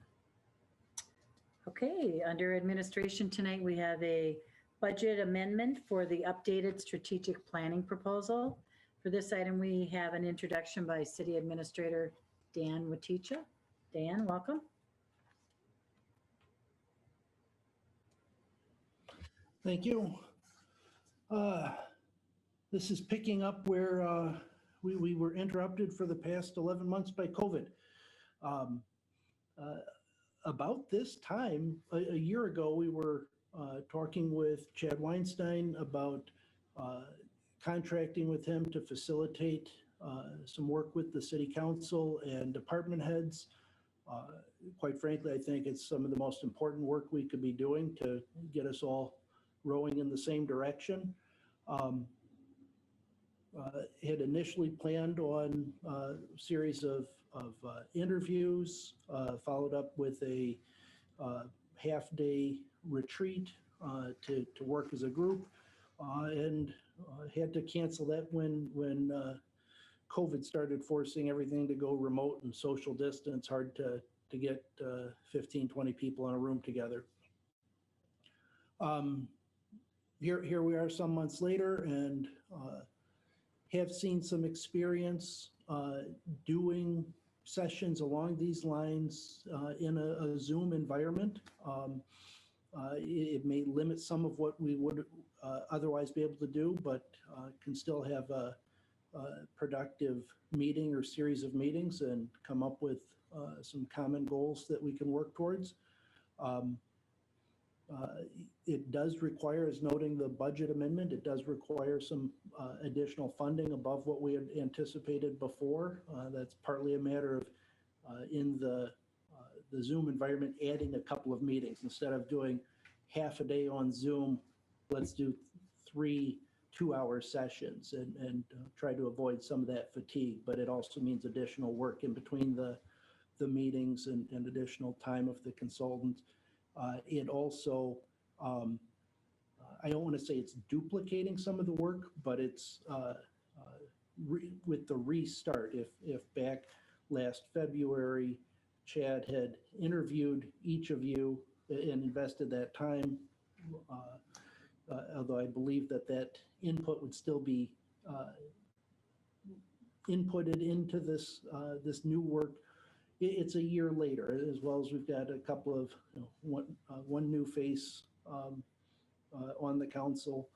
Okay, under administration tonight, we have a budget amendment for the updated strategic planning proposal. For this item, we have an introduction by City Administrator Dan Waticha. Dan, welcome. Thank you. This is picking up where we were interrupted for the past 11 months by COVID. About this time, a year ago, we were talking with Chad Weinstein about contracting with him to facilitate some work with the city council and department heads. Quite frankly, I think it's some of the most important work we could be doing to get us all rowing in the same direction. Had initially planned on a series of interviews, followed up with a half-day retreat to work as a group, and had to cancel that when COVID started forcing everything to go remote and social distance, hard to get 15, 20 people in a room together. Here we are some months later, and have seen some experience doing sessions along these lines in a Zoom environment. It may limit some of what we would otherwise be able to do, but can still have a productive meeting or series of meetings and come up with some common goals that we can work towards. It does require, as noting the budget amendment, it does require some additional funding above what we had anticipated before. That's partly a matter of in the Zoom environment, adding a couple of meetings. Instead of doing half a day on Zoom, let's do 3 two-hour sessions and try to avoid some of that fatigue. But it also means additional work in between the meetings and additional time of the consultant. It also, I don't want to say it's duplicating some of the work, but it's with the restart. If back last February, Chad had interviewed each of you and invested that time, although I believe that input would still be inputted into this new work. It's a year later, as well as we've got a couple of, one new face on the council.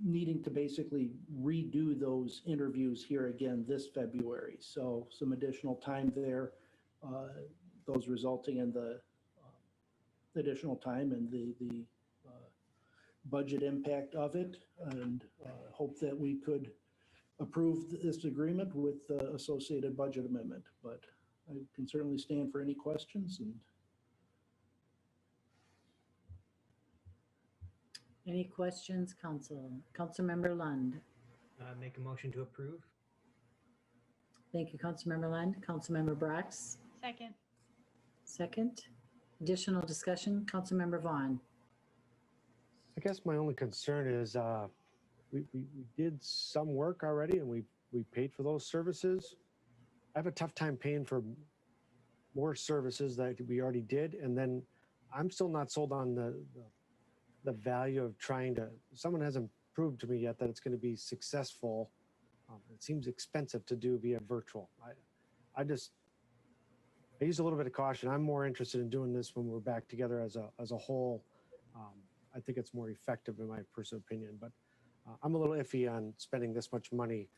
needing to basically redo those interviews here again this February. So some additional time there, those resulting in the additional time and the budget impact of it, and hope that we could approve this agreement with the associated budget amendment. But I can certainly stand for any questions. And Any questions, Council? Councilmember Lund. Make a motion to approve. Thank you, Councilmember Lund. Councilmember Brox, Second. second. Additional discussion, Councilmember Vaughn. I guess my only concern is we did some work already and we paid for those services. I have a tough time paying for more services that we already did. And then I'm still not sold on the value of trying to, someone hasn't proved to me yet that it's going to be successful. It seems expensive to do via virtual. I use a little bit of caution. I'm more interested in doing this when we're back together as a whole. I think it's more effective in my personal opinion, but I'm a little iffy on spending this much money,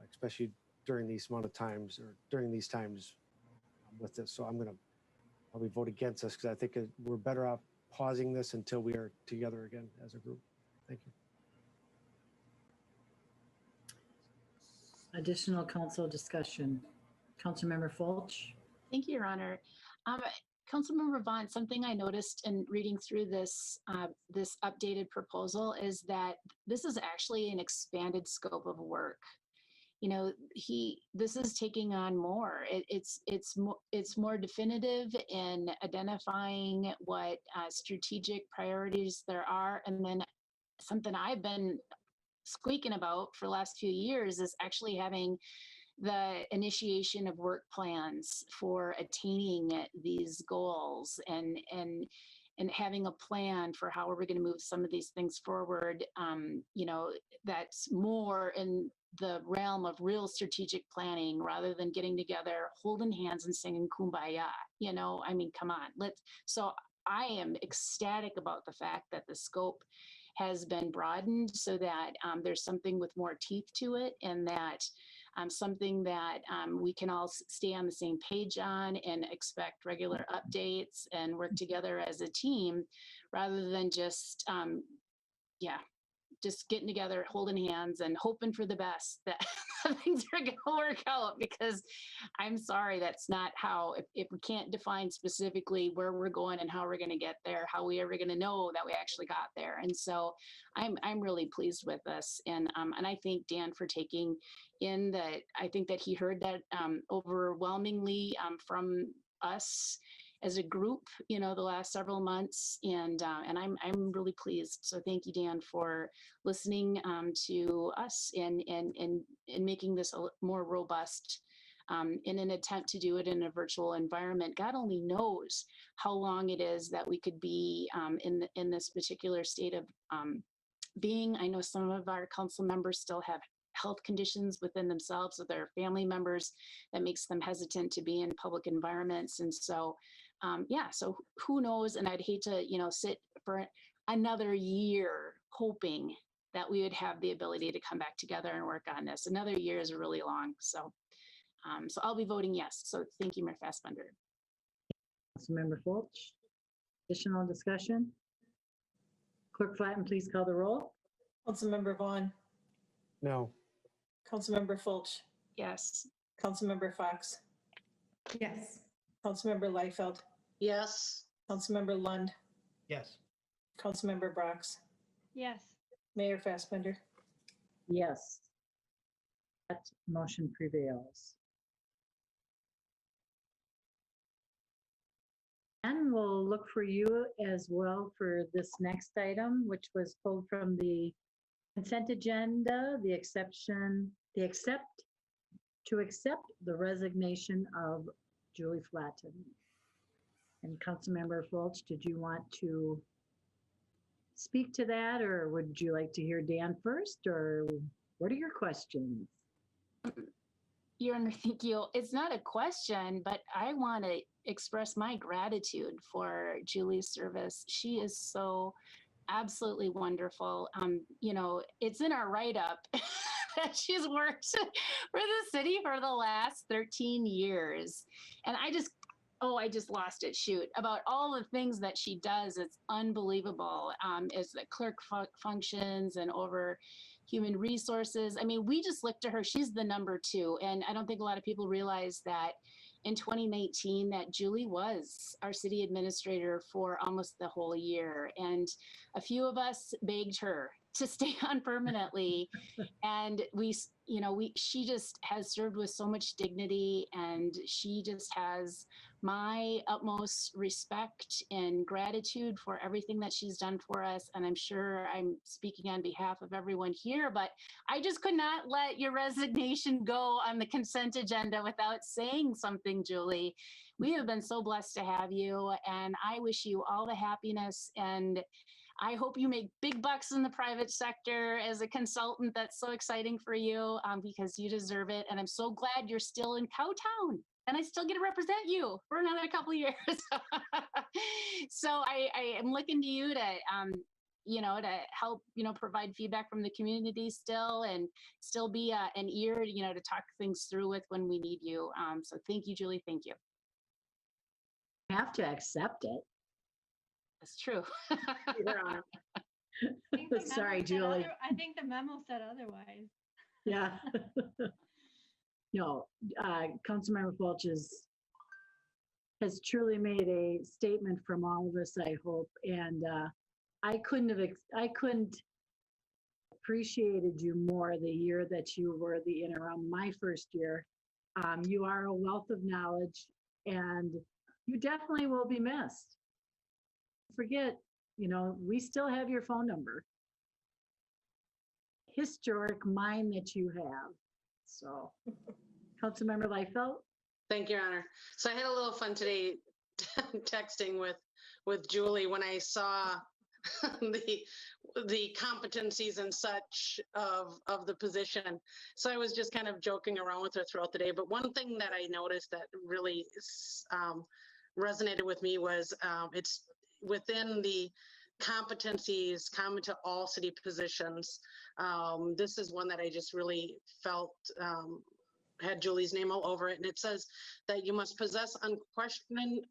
especially during these amount of times or during these times with this. So I'm going to probably vote against this because I think we're better off pausing this until we are together again as a group. Thank you. Additional council discussion. Councilmember Fulch. Thank you, Your Honor. Councilmember Vaughn, something I noticed in reading through this this updated proposal is that this is actually an expanded scope of work. You know, this is taking on more. It's more definitive in identifying what strategic priorities there are, and then something I've been squeaking about for the last few years is actually having the initiation of work plans for attaining these goals and having a plan for how are we going to move some of these things forward. You know, that's more in the realm of real strategic planning rather than getting together, holding hands and singing Kumbaya. You know, I mean, come on, so I am ecstatic about the fact that the scope has been broadened so that there's something with more teeth to it, and that something that we can all stay on the same page on and expect regular updates and work together as a team rather than just, just getting together, holding hands and hoping for the best that things are going to work out, because I'm sorry, that's not how, if we can't define specifically where we're going and how we're going to get there, how we ever going to know that we actually got there. And so I'm really pleased with this. And I thank Dan for taking in that. I think that he heard that overwhelmingly from us as a group, you know, the last several months, and I'm really pleased. So thank you, Dan, for listening to us and making this a more robust in an attempt to do it in a virtual environment. God only knows how long it is that we could be in this particular state of being. I know some of our council members still have health conditions within themselves with their family members that makes them hesitant to be in public environments. And so, so who knows? And I'd hate to, sit for another year hoping that we would have the ability to come back together and work on this. Another year is really long. So, so I'll be voting yes. So thank you, Mayor Fassbender. Councilmember Fulch. Additional discussion? Clerk Flatten, please call the roll. Councilmember Vaughn, No. Councilmember Fulch, Yes. Councilmember Fox, Yes. Councilmember Liefeld, Yes. Councilmember Lund, Yes. Councilmember Brox, Yes. Mayor Fassbender. Yes. That motion prevails. And we'll look for you as well for this next item, which was pulled from the consent agenda, to accept the resignation of Julie Flatten. And Councilmember Fulch, did you want to speak to that, or would you like to hear Dan first, or what are your questions? Your Honor, thank you. It's not a question, but I want to express my gratitude for Julie's service. She is so absolutely wonderful. You know, it's in our write-up that she's worked for the city for the last 13 years. And I just lost it. Shoot. About all the things that she does, it's unbelievable. As the clerk functions and over human resources. I mean, we just look to her. She's the number 2. And I don't think a lot of people realize that in 2019 that Julie was our city administrator for almost the whole year. And a few of us begged her to stay on permanently. And she just has served with so much dignity, and she just has my utmost respect and gratitude for everything that she's done for us. And I'm sure I'm speaking on behalf of everyone here, but I just could not let your resignation go on the consent agenda without saying something, Julie. We have been so blessed to have you, and I wish you all the happiness, and I hope you make big bucks in the private sector as a consultant. That's so exciting for you, because you deserve it. And I'm so glad you're still in Cowtown, and I still get to represent you for another couple of years. So I am looking to you to, to help, provide feedback from the community still, and still be an ear, to talk things through with when we need you. So thank you, Julie. Thank you. You have to accept it. That's true. Your Honor. I think the memo Sorry, said Julie. I think the memo said otherwise. Yeah. No, Councilmember Fulch has truly made a statement from all of us, I hope. And I couldn't appreciated you more the year that you were the interim, my first year. You are a wealth of knowledge, and you definitely will be missed. Forget, we still have your phone number. Historic mind that you have. So, Councilmember Liefeld? Thank you, Your Honor. So I had a little fun today texting with Julie when I saw the competencies and such of the position. So I was just kind of joking around with her throughout the day. But one thing that I noticed that really resonated with me was it's within the competencies common to all city positions. This is one that I just really felt had Julie's name all over it. And it says that you must possess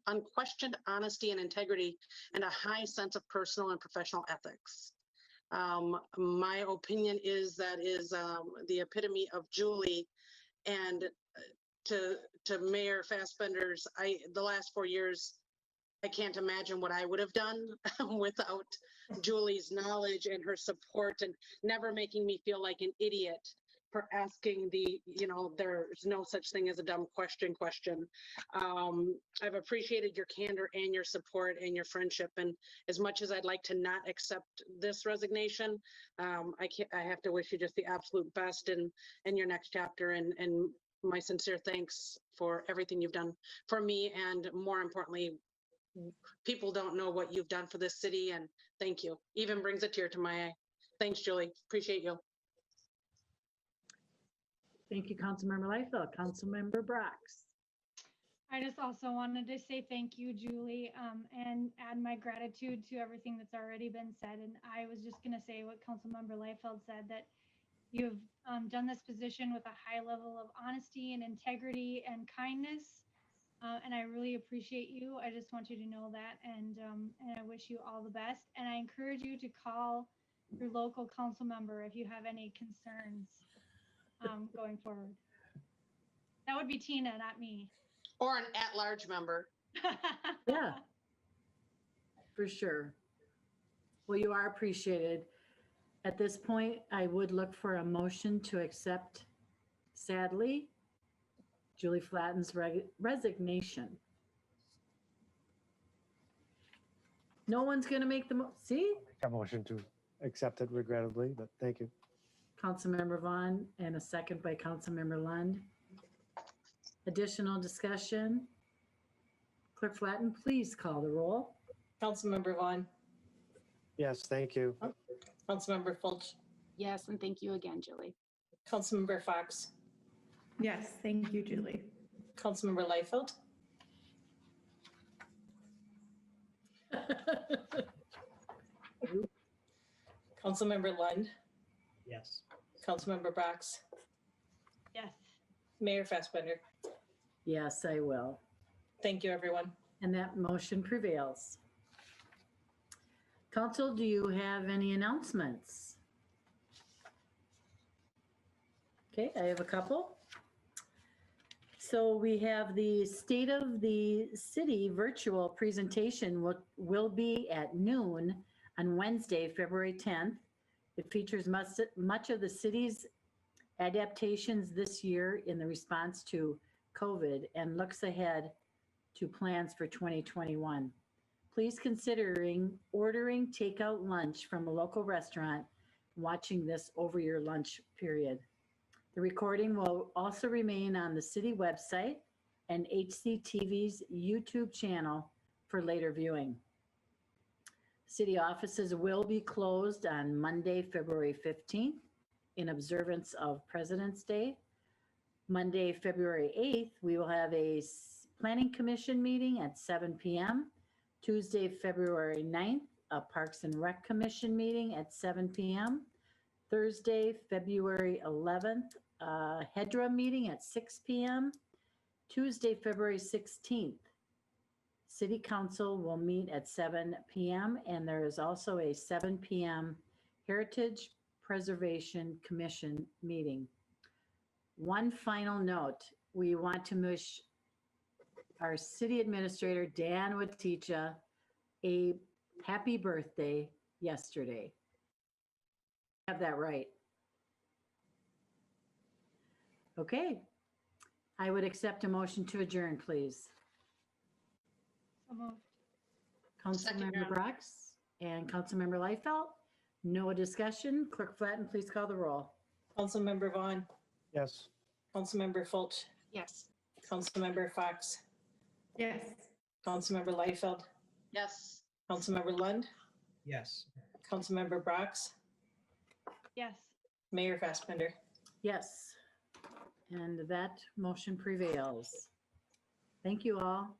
unquestioned honesty and integrity and a high sense of personal and professional ethics. My opinion is that is the epitome of Julie. And to Mayor Fassbender's, the last 4 years, I can't imagine what I would have done without Julie's knowledge and her support, and never making me feel like an idiot for asking there's no such thing as a dumb question. I've appreciated your candor and your support and your friendship. And as much as I'd like to not accept this resignation, I have to wish you just the absolute best in your next chapter. And my sincere thanks for everything you've done for me. And more importantly, people don't know what you've done for this city, and thank you. Even brings a tear to my eye. Thanks, Julie. Appreciate you. Thank you, Councilmember Liefeld. Councilmember Brox. I just also wanted to say thank you, Julie, and add my gratitude to everything that's already been said. And I was just going to say what Councilmember Liefeld said, that you've done this position with a high level of honesty and integrity and kindness. And I really appreciate you. I just want you to know that. And I wish you all the best. And I encourage you to call your local council member if you have any concerns going forward. That would be Tina, not me. Or an at-large member. Yeah, for sure. Well, you are appreciated. At this point, I would look for a motion to accept, sadly, Julie Flatten's resignation. No one's going to make the see? A motion to accept it regrettably, but thank you. Councilmember Vaughn, and a second by Councilmember Lund. Additional discussion? Clerk Flatten, please call the roll. Councilmember Vaughn, Yes, thank you. Councilmember Fulch, Yes, and thank you again, Julie. Councilmember Fox, Yes, thank you, Julie. Councilmember Liefeld, Councilmember Lund, Yes. Councilmember Brox, Yes. Mayor Fassbender. Yes, I will. Thank you, everyone. And that motion prevails. Council, do you have any announcements? Okay, I have a couple. So we have the State of the City virtual presentation will be at noon on Wednesday, February 10th. It features much of the city's adaptations this year in the response to COVID and looks ahead to plans for 2021. Please considering ordering takeout lunch from a local restaurant, watching this over your lunch period. The recording will also remain on the city website and HCTV's YouTube channel for later viewing. City offices will be closed on Monday, February 15th in observance of President's Day. Monday, February 8th, we will have a Planning Commission meeting at 7 p.m. Tuesday, February 9th, a Parks and Rec Commission meeting at 7 p.m. Thursday, February 11th, HEDRA meeting at 6 p.m. Tuesday, February 16th, City Council will meet at 7 p.m. and there is also a 7 p.m. Heritage Preservation Commission meeting. One final note, we want to wish our city administrator, Dan Waticha, a happy birthday yesterday. Have that right. Okay. I would accept a motion to adjourn, please. So moved. Second, Councilmember Your Honor. Brox and Councilmember Leifeld. No discussion. Clerk Flatten, please call the roll. Councilmember Vaughn, Yes. Councilmember Fulch, Yes. Councilmember Fox, Yes. Councilmember Leifeld, Yes. Councilmember Lund, Yes. Councilmember Brox, Yes. Mayor Fassbender. Yes. And that motion prevails. Thank you all.